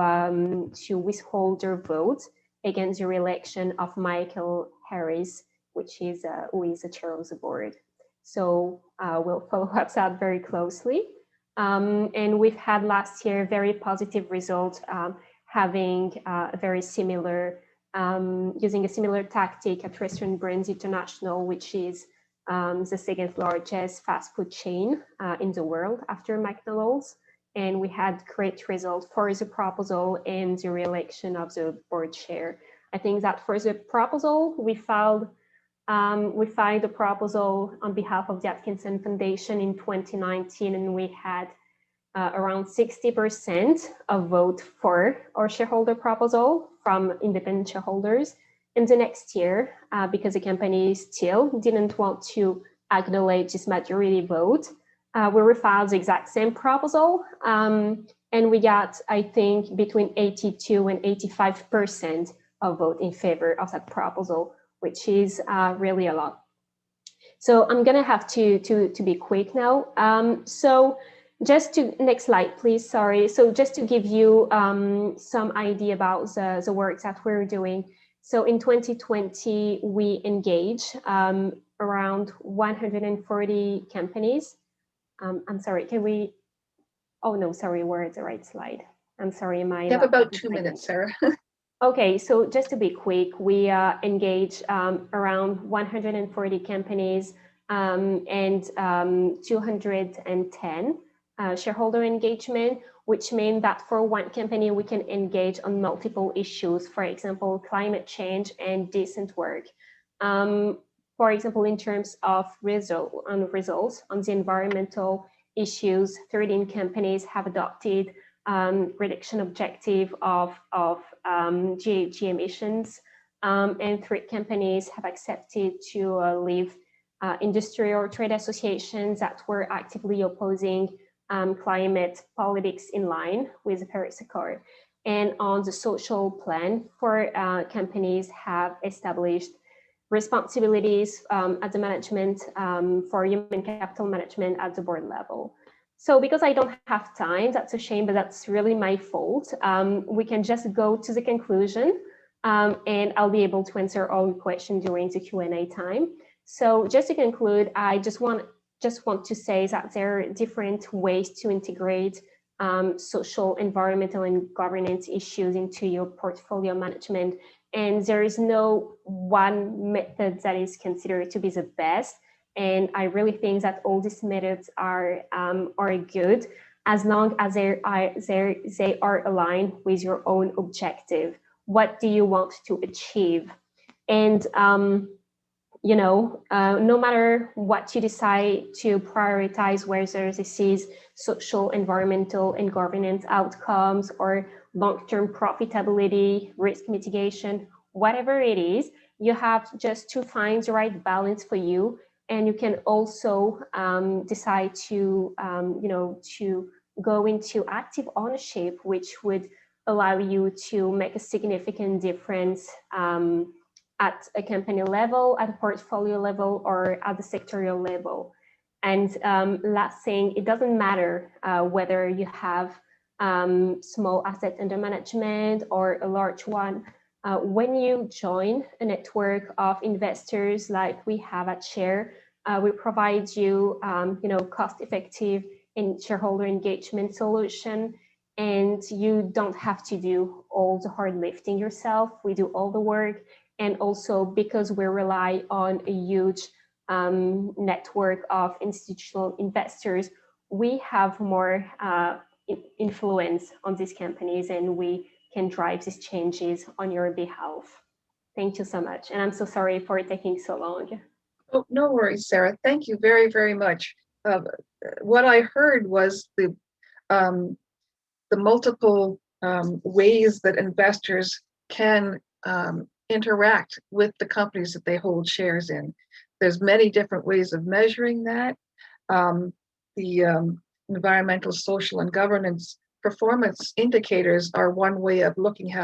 F: withhold their vote against the re-election of Michael Harris, which is who is the chair of the board. So we'll follow up that very closely. And we've had last year very positive results, having a very similar, using a similar tactic at Restaurant Brands International, which is the second largest fast food chain in the world after McDonald's. And we had great results for the proposal and the re-election of the board chair. I think that for the proposal, we filed the proposal on behalf of the Atkinson Foundation in 2019, and we had around 60% of vote for our shareholder proposal from independent shareholders. And the next year, because the company still didn't want to acknowledge this majority vote, we refiled the exact same proposal, and we got, I think, between 82 and 85% of vote in favor of that proposal, which is really a lot. So I'm gonna have to be quick now. So just to, next slide, please, sorry. So just to give you some idea about the work that we're doing. So in 2020, we engaged around 140 companies. I'm sorry, can we, oh no, sorry, we're at the right slide. I'm sorry,
A: You have about 2 minutes, Sarah.
F: Okay, so just to be quick, we engage around 140 companies and 210 shareholder engagement, which means that for one company, we can engage on multiple issues, for example, climate change and decent work. For example, in terms of results on the environmental issues, 13 companies have adopted reduction objective of GHG emissions, and 3 companies have accepted to leave industry or trade associations that were actively opposing climate politics in line with the Paris Accord. And on the social plan, 4 companies have established responsibilities at the management for human capital management at the board level. So because I don't have time, that's a shame, but that's really my fault. We can just go to the conclusion and I'll be able to answer all the questions during the Q&A time. So just to conclude, I just want to say that there are different ways to integrate social, environmental, and governance issues into your portfolio management. And there is no one method that is considered to be the best. And I really think that all these methods are good as long as they are aligned with your own objective. What do you want to achieve? And no matter what you decide to prioritize, whether this is social, environmental, and governance outcomes, or long-term profitability, risk mitigation, whatever it is, you have just to find the right balance for you. And you can also decide to, to go into active ownership, which would allow you to make a significant difference at a company level, at a portfolio level, or at the sectorial level. And last thing, it doesn't matter whether you have small asset under management or a large one. When you join a network of investors like we have at Share, we provide you, cost-effective and shareholder engagement solution, and you don't have to do all the hard lifting yourself. We do all the work, and also because we rely on a huge network of institutional investors, we have more influence on these companies, and we can drive these changes on your behalf. Thank you so much. And I'm so sorry for taking so long.
A: Oh, no worries, Sarah. Thank you very, very much. What I heard was the multiple ways that investors can interact with the companies that they hold shares in. There's many different ways of measuring that. The environmental, social, and governance performance indicators are one way of looking at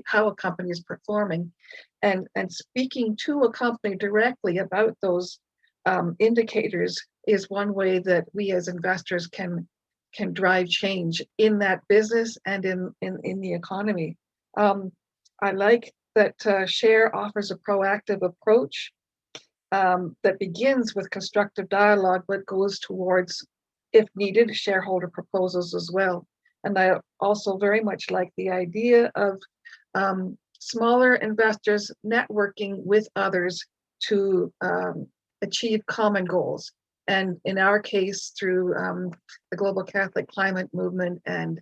A: how a company is performing, and speaking to a company directly about those indicators is one way that we as investors can drive change in that business and in the economy. I like that Share offers a proactive approach that begins with constructive dialogue, but goes towards, if needed, shareholder proposals as well. And I also very much like the idea of smaller investors networking with others to achieve common goals. And in our case, through the Global Catholic Climate Movement and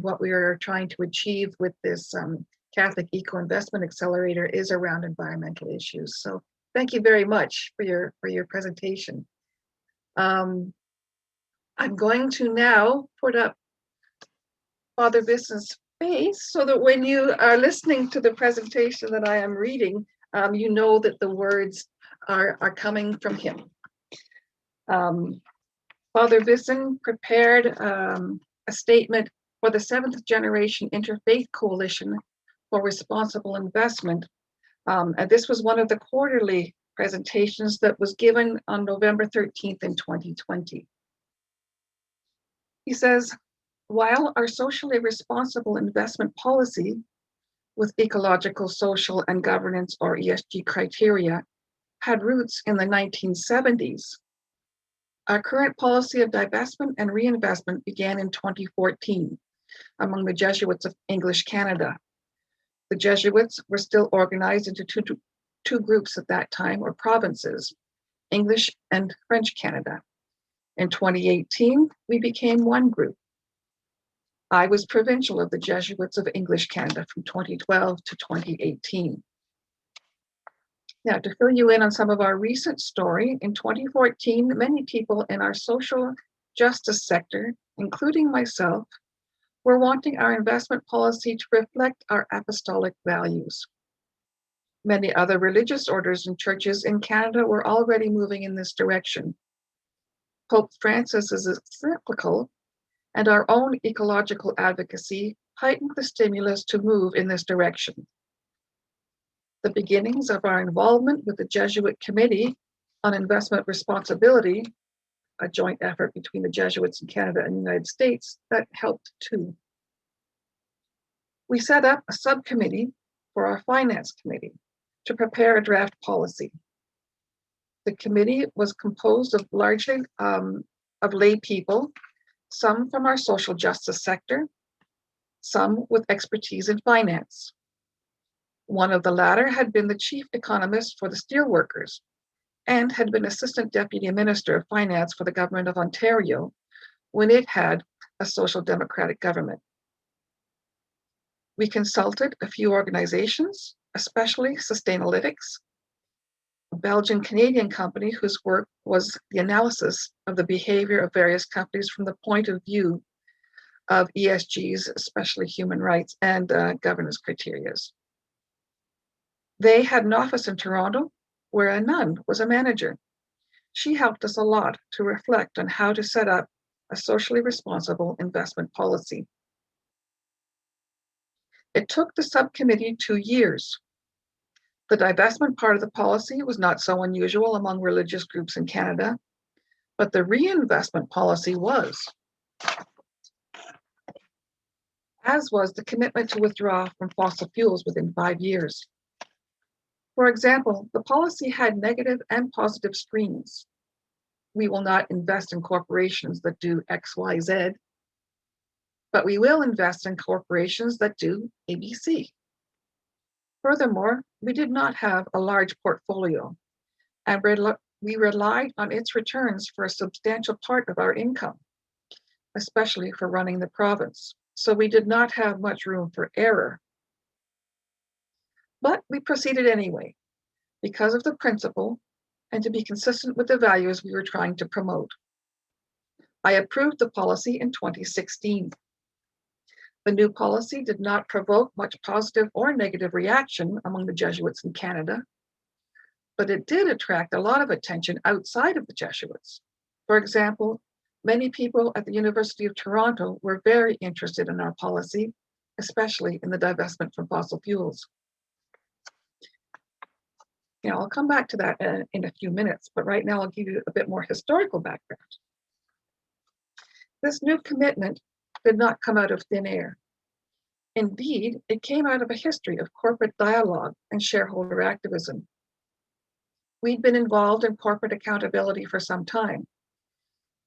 A: what we are trying to achieve with this Catholic Eco Investment Accelerator is around environmental issues. So thank you very much for your presentation. I'm going to now put up Father Bisson's face so that when you are listening to the presentation that I am reading, you know that the words are coming from him. Father Bisson prepared a statement for the 7th Generation Interfaith Coalition for Responsible Investment. And this was one of the quarterly presentations that was given on November 13th in 2020. He says, while our socially responsible investment policy with ecological, social, and governance, or ESG criteria, had roots in the 1970s, our current policy of divestment and reinvestment began in 2014 among the Jesuits of English Canada. The Jesuits were still organized into two groups at that time, or provinces, English and French Canada. In 2018, we became one group. I was provincial of the Jesuits of English Canada from 2012 to 2018. Now, to fill you in on some of our recent story, in 2014, many people in our social justice sector, including myself, were wanting our investment policy to reflect our apostolic values. Many other religious orders and churches in Canada were already moving in this direction. Pope Francis's encyclical and our own ecological advocacy heightened the stimulus to move in this direction. The beginnings of our involvement with the Jesuit Committee on Investment Responsibility, a joint effort between the Jesuits in Canada and the United States, that helped too. We set up a subcommittee for our finance committee to prepare a draft policy. The committee was composed of largely of lay people, some from our social justice sector, some with expertise in finance. One of the latter had been the chief economist for the steelworkers and had been assistant deputy minister of finance for the government of Ontario when it had a social democratic government. We consulted a few organizations, especially Sustainalytics, Belgian-Canadian company whose work was the analysis of the behavior of various companies from the point of view of ESGs, especially human rights and governance criteria. They had an office in Toronto where a nun was a manager. She helped us a lot to reflect on how to set up a socially responsible investment policy. It took the subcommittee 2 years. The divestment part of the policy was not so unusual among religious groups in Canada, but the reinvestment policy was, as was the commitment to withdraw from fossil fuels within 5 years. For example, the policy had negative and positive streams. We will not invest in corporations that do X, Y, Z, but we will invest in corporations that do ABC. Furthermore, we did not have a large portfolio, and we relied on its returns for a substantial part of our income, especially for running the province. So we did not have much room for error. But we proceeded anyway, because of the principle and to be consistent with the values we were trying to promote. I approved the policy in 2016. The new policy did not provoke much positive or negative reaction among the Jesuits in Canada, but it did attract a lot of attention outside of the Jesuits. For example, many people at the University of Toronto were very interested in our policy, especially in the divestment from fossil fuels. I'll come back to that in a few minutes, but right now I'll give you a bit more historical background. This new commitment did not come out of thin air. Indeed, it came out of a history of corporate dialogue and shareholder activism. We'd been involved in corporate accountability for some time.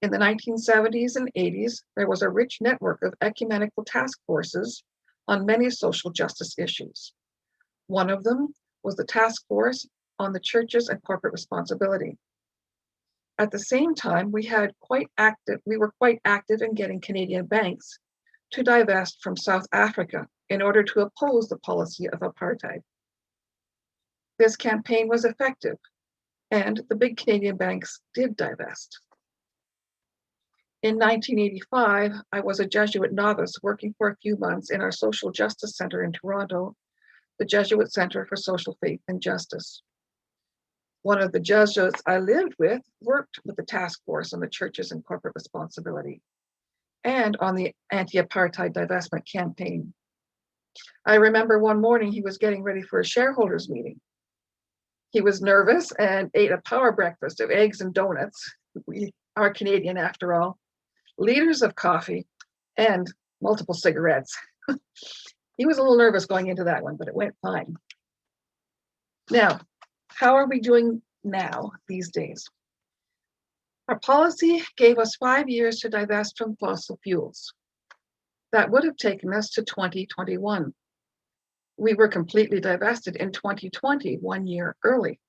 A: In the 1970s and 80s, there was a rich network of ecumenical task forces on many social justice issues. One of them was the task force on the churches and corporate responsibility. At the same time, we were quite active in getting Canadian banks to divest from South Africa in order to oppose the policy of apartheid. This campaign was effective, and the big Canadian banks did divest. In 1985, I was a Jesuit novice working for a few months in our Social Justice Center in Toronto, the Jesuit Center for Social Faith and Justice. One of the Jesuits I lived with worked with the task force on the churches and corporate responsibility and on the anti-apartheid divestment campaign. I remember one morning he was getting ready for a shareholders meeting. He was nervous and ate a power breakfast of eggs and donuts. We are Canadian after all, liters of coffee and multiple cigarettes. He was a little nervous going into that one, but it went fine. Now, how are we doing now these days? Our policy gave us 5 years to divest from fossil fuels. That would have taken us to 2021. We were completely divested in 2020, 1 year early.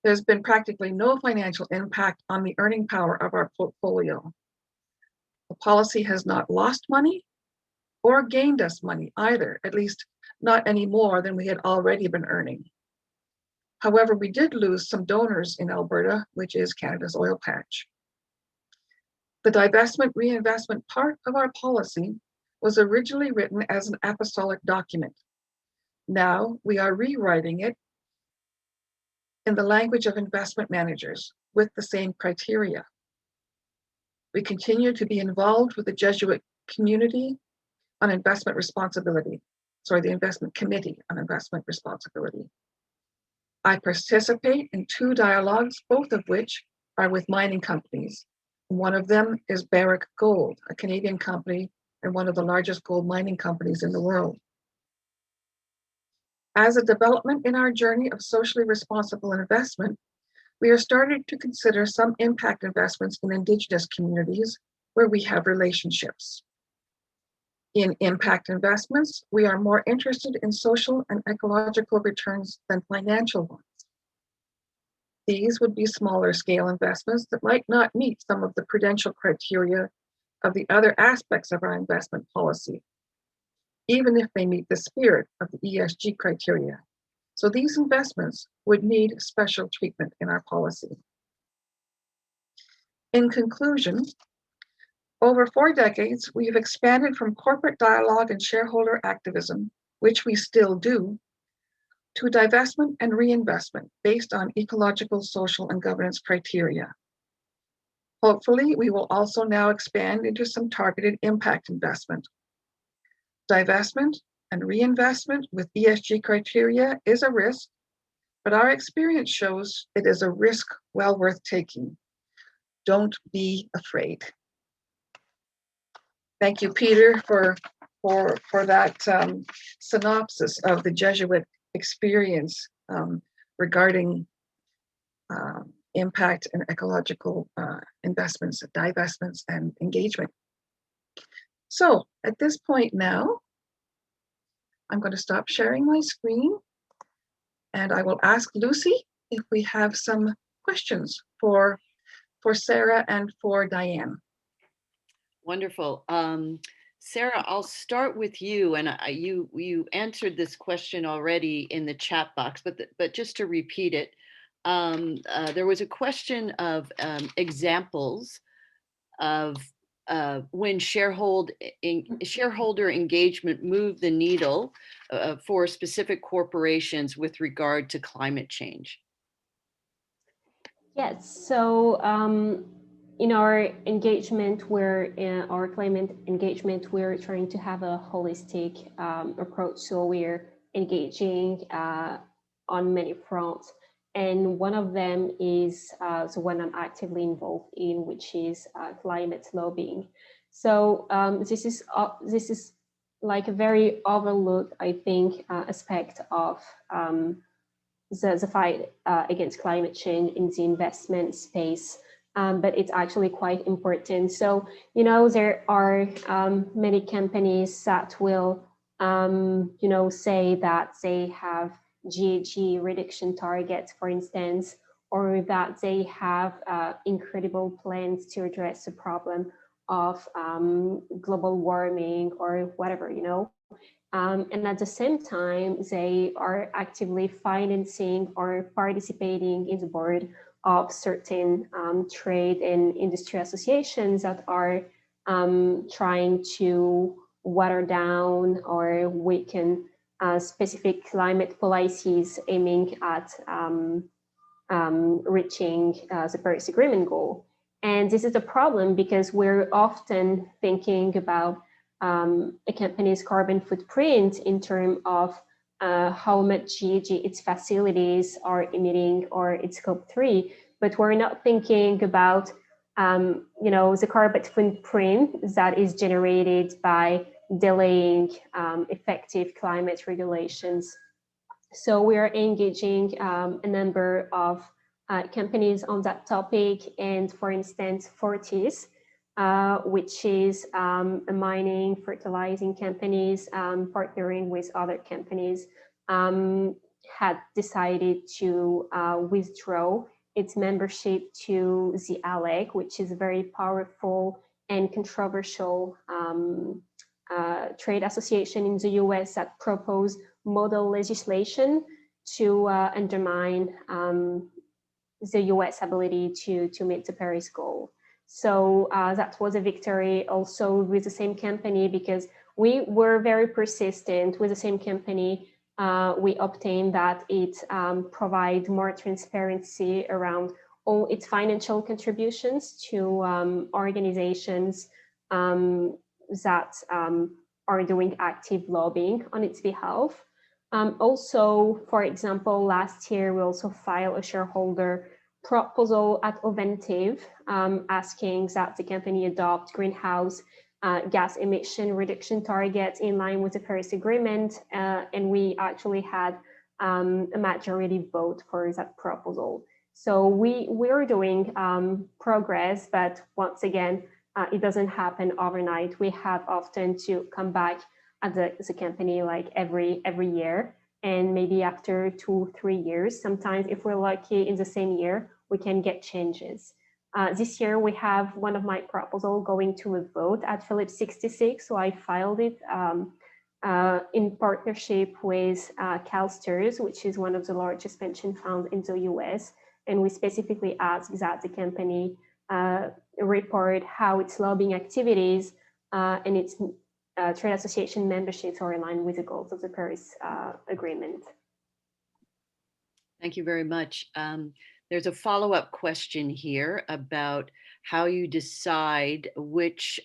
A: There's been practically no financial impact on the earning power of our portfolio. The policy has not lost money or gained us money either, at least not any more than we had already been earning. However, we did lose some donors in Alberta, which is Canada's oil patch. The divestment reinvestment part of our policy was originally written as an apostolic document. Now we are rewriting it in the language of investment managers with the same criteria. We continue to be involved with the Jesuit community on investment responsibility, the investment committee on investment responsibility. I participate in 2 dialogues, both of which are with mining companies. One of them is Barrick Gold, a Canadian company and one of the largest gold mining companies in the world. As a development in our journey of socially responsible investment, we are starting to consider some impact investments in Indigenous communities where we have relationships. In impact investments, we are more interested in social and ecological returns than financial ones. These would be smaller scale investments that might not meet some of the prudential criteria of the other aspects of our investment policy, even if they meet the spirit of the ESG criteria, So these investments would need special treatment in our policy. In conclusion, over 4 decades, we have expanded from corporate dialogue and shareholder activism, which we still do, to divestment and reinvestment based on ecological, social, and governance criteria. Hopefully, we will also now expand into some targeted impact investment. Divestment and reinvestment with ESG criteria is a risk, but our experience shows it is a risk well worth taking. Don't be afraid. Thank you, Peter, for that synopsis of the Jesuit experience regarding impact and ecological investments, divestments, and engagement. So at this point now, I'm going to stop sharing my screen, and I will ask Lucy if we have some questions for Sarah and for Dianne.
D: Wonderful. Sarah, I'll start with you, and you answered this question already in the chat box, but just to repeat it, there was a question of examples of when shareholder engagement moved the needle for specific corporations with regard to climate change.
F: Yes, so in our engagement, our climate engagement, we're trying to have a holistic approach. So we're engaging on many fronts. And one of them is the one I'm actively involved in, which is climate lobbying. So this is like a very overlooked, I think, aspect of the fight against climate change in the investment space, but it's actually quite important. So, you know, there are many companies that will, you know, say that they have GHG reduction targets, for instance, or that they have incredible plans to address the problem of global warming or whatever, you know. And at the same time, they are actively financing or participating in the board of certain trade and industry associations that are trying to water down or weaken specific climate policies aiming at reaching the Paris Agreement goal. And this is a problem because we're often thinking about a company's carbon footprint in terms of how much GHG its facilities are emitting or its scope 3, but we're not thinking about you know, the carbon footprint that is generated by delaying effective climate regulations. So we are engaging a number of companies on that topic, and for instance, Fortis, which is a mining, fertilizing companies partnering with other companies, had decided to withdraw its membership to the ALEC, which is a very powerful and controversial trade association in the US that proposed model legislation to undermine the US ability to meet the Paris goal. So that was a victory also with the same company, because we were very persistent with the same company. We obtained that it provide more transparency around all its financial contributions to organizations that are doing active lobbying on its behalf. Also, for example, last year, we also filed a shareholder proposal at Oventive, asking that the company adopt greenhouse gas emission reduction targets in line with the Paris Agreement. And we actually had a majority vote for that proposal. So we're doing progress, but once again, it doesn't happen overnight. We have often to come back as a company like every year, and maybe after 2-3 years, sometimes if we're lucky in the same year, we can get changes. This year we have one of my proposals going to a vote at Phillips 66, so I filed it in partnership with CalSTRS, which is one of the largest pension funds in the US. And we specifically asked that the company report how its lobbying activities and its trade association memberships are aligned with the goals of the Paris Agreement.
D: Thank you very much. There's a follow-up question here about how you decide which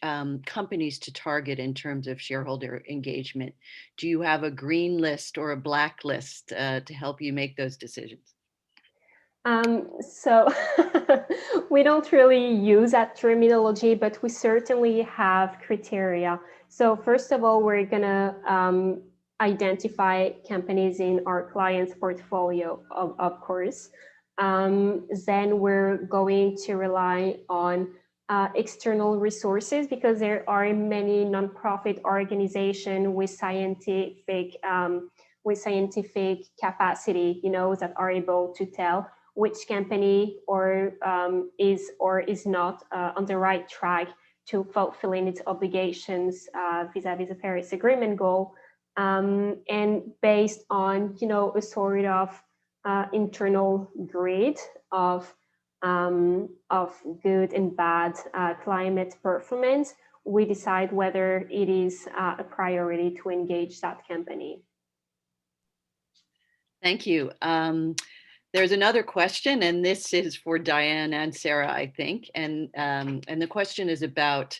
D: companies to target in terms of shareholder engagement. Do you have a green list or a black list to help you make those decisions?
F: So we don't really use that terminology, but we certainly have criteria. So first of all, we're gonna identify companies in our clients' portfolio, of course. Then we're going to rely on external resources, because there are many nonprofit organizations with scientific capacity, that are able to tell which company is or is not on the right track to fulfilling its obligations vis-a-vis the Paris Agreement goal. And based on, a sort of internal grid of good and bad climate performance, we decide whether it is a priority to engage that company.
D: Thank you. There's another question, and this is for Dianne and Sarah, I think. And the question is about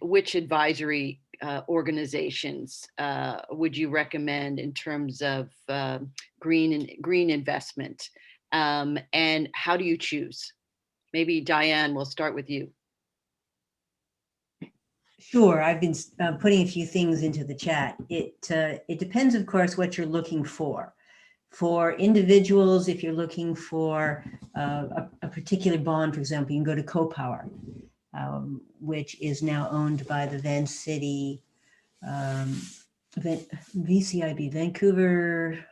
D: which advisory organizations would you recommend in terms of green investment, and how do you choose? Maybe Dianne, we'll start with you.
E: Sure, I've been putting a few things into the chat. It depends, of course, what you're looking for. For individuals, if you're looking for a particular bond, for example, you can go to CoPower, which is now owned by the VCIB, Vancouver, I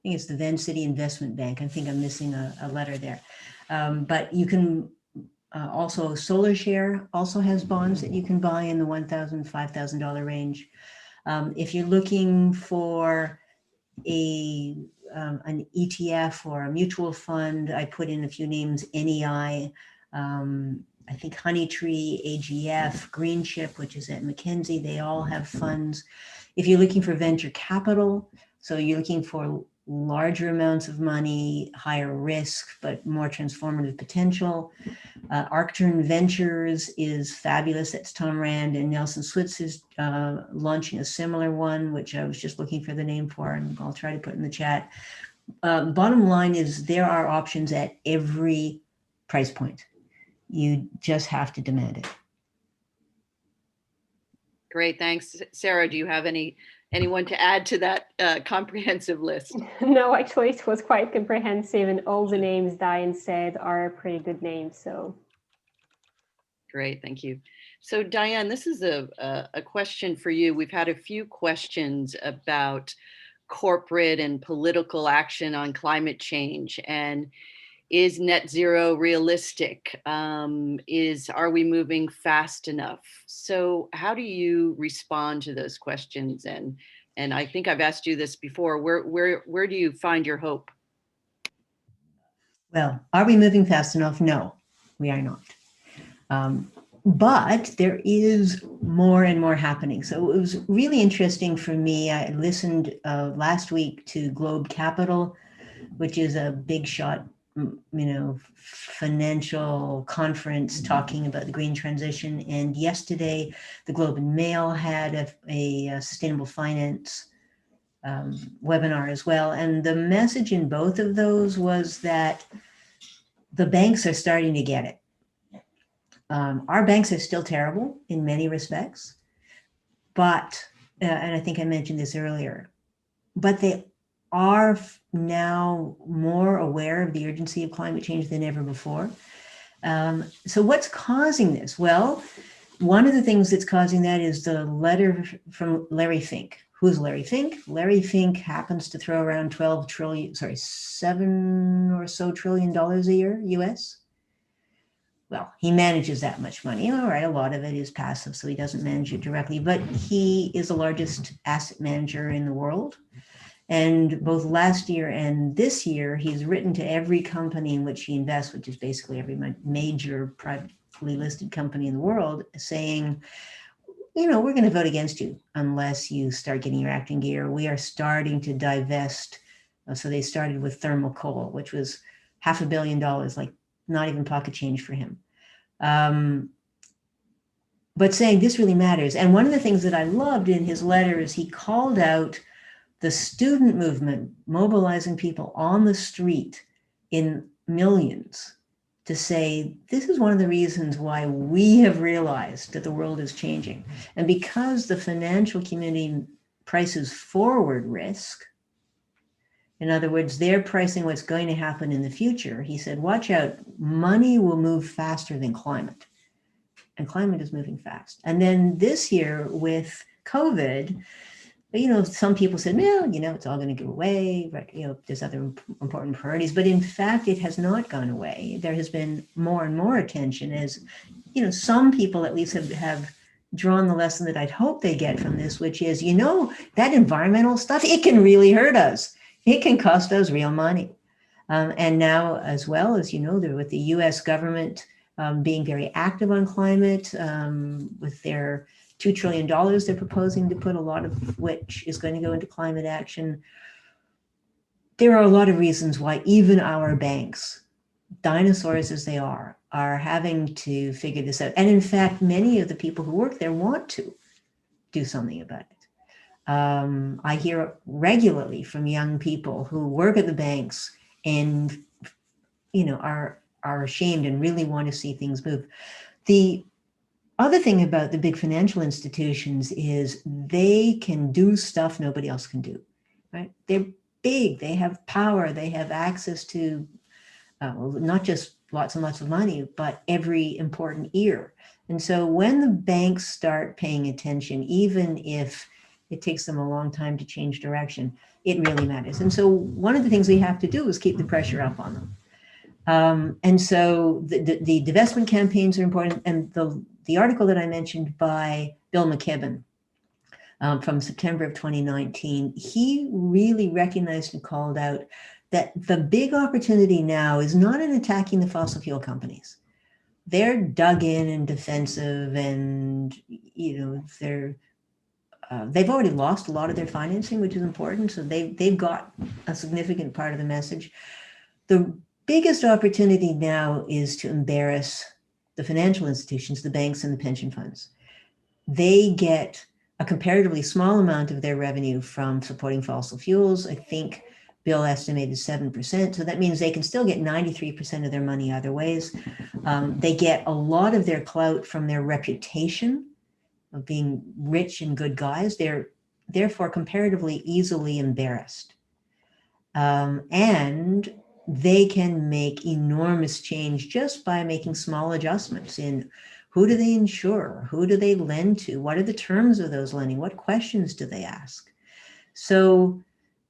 E: think it's the Vancity Investment Bank. I think I'm missing a letter there. But you can also, SolarShare also has bonds that you can buy in the $1,000, $5,000 range. If you're looking for an ETF or a mutual fund, I put in a few names: NEI, I think Honeytree, AGF, Greenchip, which is at McKinsey. They all have funds. If you're looking for venture capital, so you're looking for larger amounts of money, higher risk, but more transformative potential, Arcturn Ventures is fabulous. That's Tom Rand, and Nelson Switz is launching a similar one, which I was just looking for the name for, and I'll try to put in the chat. Bottom line is there are options at every price point. You just have to demand it.
D: Great, thanks. Sarah, do you have anyone to add to that comprehensive list?
F: No, actually, it was quite comprehensive, and all the names Dianne said are pretty good names. So
D: great, thank you. So Dianne, this is a question for you. We've had a few questions about corporate and political action on climate change, and is net zero realistic? Are we moving fast enough? So how do you respond to those questions? And I think I've asked you this before. Where do you find your hope?
E: Well, are we moving fast enough? No, we are not. But there is more and more happening. So it was really interesting for me. I listened last week to Globe Capital, which is a big shot, financial conference talking about the green transition. And yesterday, the Globe and Mail had a sustainable finance webinar as well. And the message in both of those was that the banks are starting to get it. Our banks are still terrible in many respects, but, and I think I mentioned this earlier, but they are now more aware of the urgency of climate change than ever before. So what's causing this? Well, one of the things that's causing that is the letter from Larry Fink. Who's Larry Fink? Larry Fink happens to throw around $7 or so trillion a year, US. well, he manages that much money. All right, a lot of it is passive, so he doesn't manage it directly, but he is the largest asset manager in the world. And both last year and this year, he's written to every company in which he invests, which is basically every major privately listed company in the world, saying, we're going to vote against you unless you start getting your acting gear. We are starting to divest. So they started with thermal coal, which was $500 million, like not even pocket change for him. But saying this really matters. And one of the things that I loved in his letter is he called out the student movement mobilizing people on the street in millions to say, this is one of the reasons why we have realized that the world is changing. And because the financial community prices forward risk, in other words, they're pricing what's going to happen in the future, he said, watch out, money will move faster than climate. And climate is moving fast. And then this year with COVID, some people said, well, it's all going to go away, but, there's other important priorities. But in fact, it has not gone away. There has been more and more attention as, some people at least have drawn the lesson that I'd hope they get from this, which is, that environmental stuff, it can really hurt us. It can cost us real money. And now, as well as, with the US government being very active on climate, with their $2 trillion they're proposing to put, a lot of which is going to go into climate action. There are a lot of reasons why even our banks, dinosaurs as they are having to figure this out. And in fact, many of the people who work there want to do something about it. I hear regularly from young people who work at the banks and, are ashamed and really want to see things move. The other thing about the big financial institutions is they can do stuff nobody else can do, right? They're big, they have power, they have access to not just lots and lots of money, but every important ear. And so when the banks start paying attention, even if it takes them a long time to change direction, it really matters. And so one of the things we have to do is keep the pressure up on them. And so the divestment campaigns are important. And the article that I mentioned by Bill McKibben from September of 2019, he really recognized and called out that the big opportunity now is not in attacking the fossil fuel companies. They're dug in and defensive, and they've already lost a lot of their financing, which is important. So they've got a significant part of the message. The biggest opportunity now is to embarrass the financial institutions, the banks and the pension funds. They get a comparatively small amount of their revenue from supporting fossil fuels. I think Bill estimated 7%. So that means they can still get 93% of their money other ways. They get a lot of their clout from their reputation of being rich and good guys. They're therefore comparatively easily embarrassed. And they can make enormous change just by making small adjustments in who do they insure, who do they lend to, what are the terms of those lending, what questions do they ask. So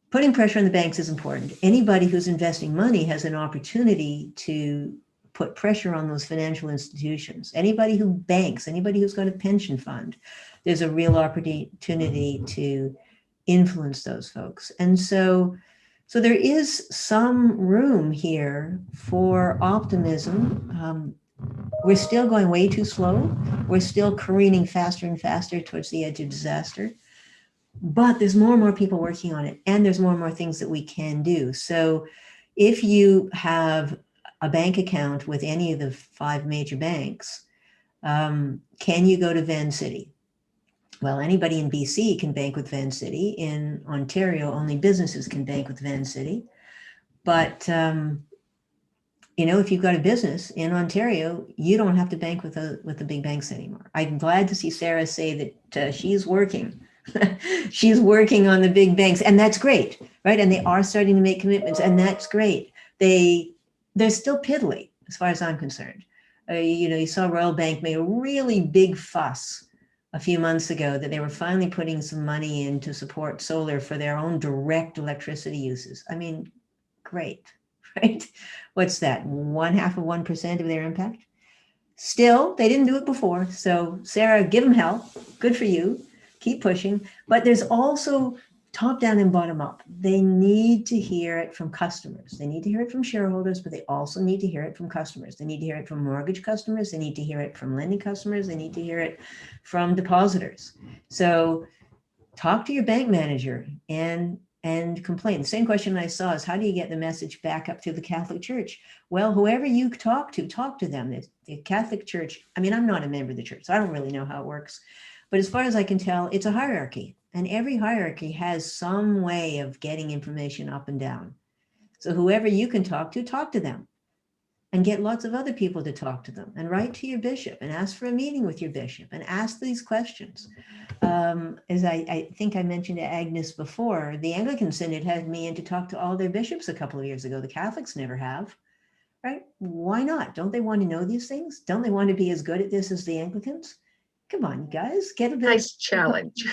E: putting pressure on the banks is important. Anybody who's investing money has an opportunity to put pressure on those financial institutions. Anybody who banks, anybody who's got a pension fund, there's a real opportunity to influence those folks. And so there is some room here for optimism. We're still going way too slow. We're still careening faster and faster towards the edge of disaster. But there's more and more people working on it, and there's more and more things that we can do. So if you have a bank account with any of the 5 major banks, can you go to Vancity? Well, anybody in BC can bank with Vancity. In Ontario, only businesses can bank with Vancity. But if you've got a business in Ontario, you don't have to bank with the big banks anymore. I'm glad to see Sarah say that she's working. She's working on the big banks, and that's great, right? And they are starting to make commitments, and that's great. They're still piddly, as far as I'm concerned. You saw Royal Bank made a really big fuss a few months ago that they were finally putting some money in to support solar for their own direct electricity uses. I mean, great, right? What's that? 0.5% of their impact? Still, they didn't do it before. So Sarah, give them hell. Good for you. Keep pushing. But there's also top down and bottom up. They need to hear it from customers. They need to hear it from shareholders, but they also need to hear it from customers. They need to hear it from mortgage customers. They need to hear it from lending customers. They need to hear it from depositors. So talk to your bank manager and complain. The same question I saw is, how do you get the message back up to the Catholic Church? Well, whoever you talk to them. The Catholic Church, I mean, I'm not a member of the church, so I don't really know how it works. But as far as I can tell, it's a hierarchy. And every hierarchy has some way of getting information up and down. So whoever you can talk to them. And get lots of other people to talk to them, and write to your bishop and ask for a meeting with your bishop and ask these questions. As I think I mentioned to Agnes before, the Anglican Synod had me in to talk to all their bishops a couple of years ago. The Catholics never have, right? Why not? Don't they want to know these things? Don't they want to be as good at this as the Anglicans? Come on, you guys, get a bit.
A: Nice challenge.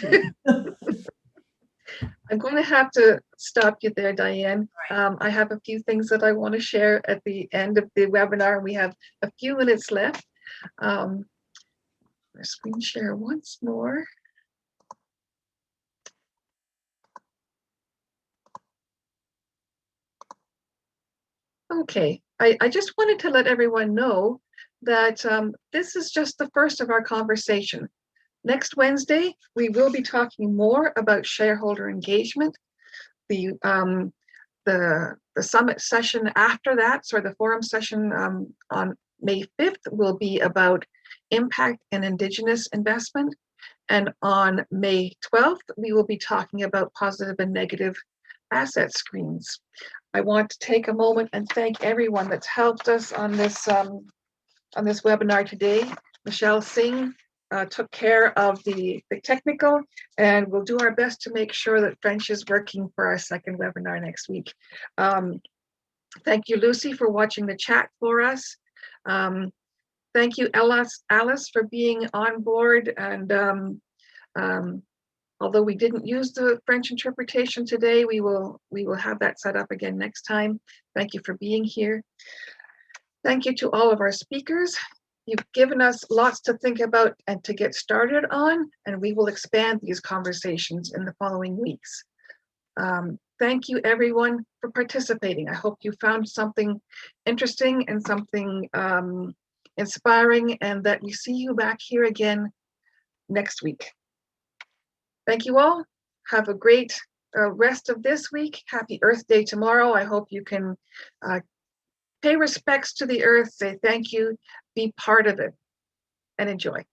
A: I'm going to have to stop you there, Diane. I have a few things that I want to share at the end of the webinar. We have a few minutes left. Screen share once more. Okay, I just wanted to let everyone know that this is just the first of our conversation. Next Wednesday, we will be talking more about shareholder engagement. The summit session after that, so the forum session on May 5th will be about impact and Indigenous investment. And on May 12th, we will be talking about positive and negative asset screens. I want to take a moment and thank everyone that's helped us on this webinar today. Michelle Singh took care of the technical, and we'll do our best to make sure that French is working for our second webinar next week. Thank you, Lucy, for watching the chat for us. Thank you, Alice, for being on board. And although we didn't use the French interpretation today, we will have that set up again next time. Thank you for being here. Thank you to all of our speakers. You've given us lots to think about and to get started on, and we will expand these conversations in the following weeks. Thank you, everyone, for participating. I hope you found something interesting and something inspiring, and that we see you back here again next week. Thank you all. Have a great rest of this week. Happy Earth Day tomorrow. I hope you can pay respects to the earth, say thank you, be part of it, and enjoy.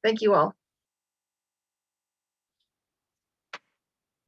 A: Thank you all.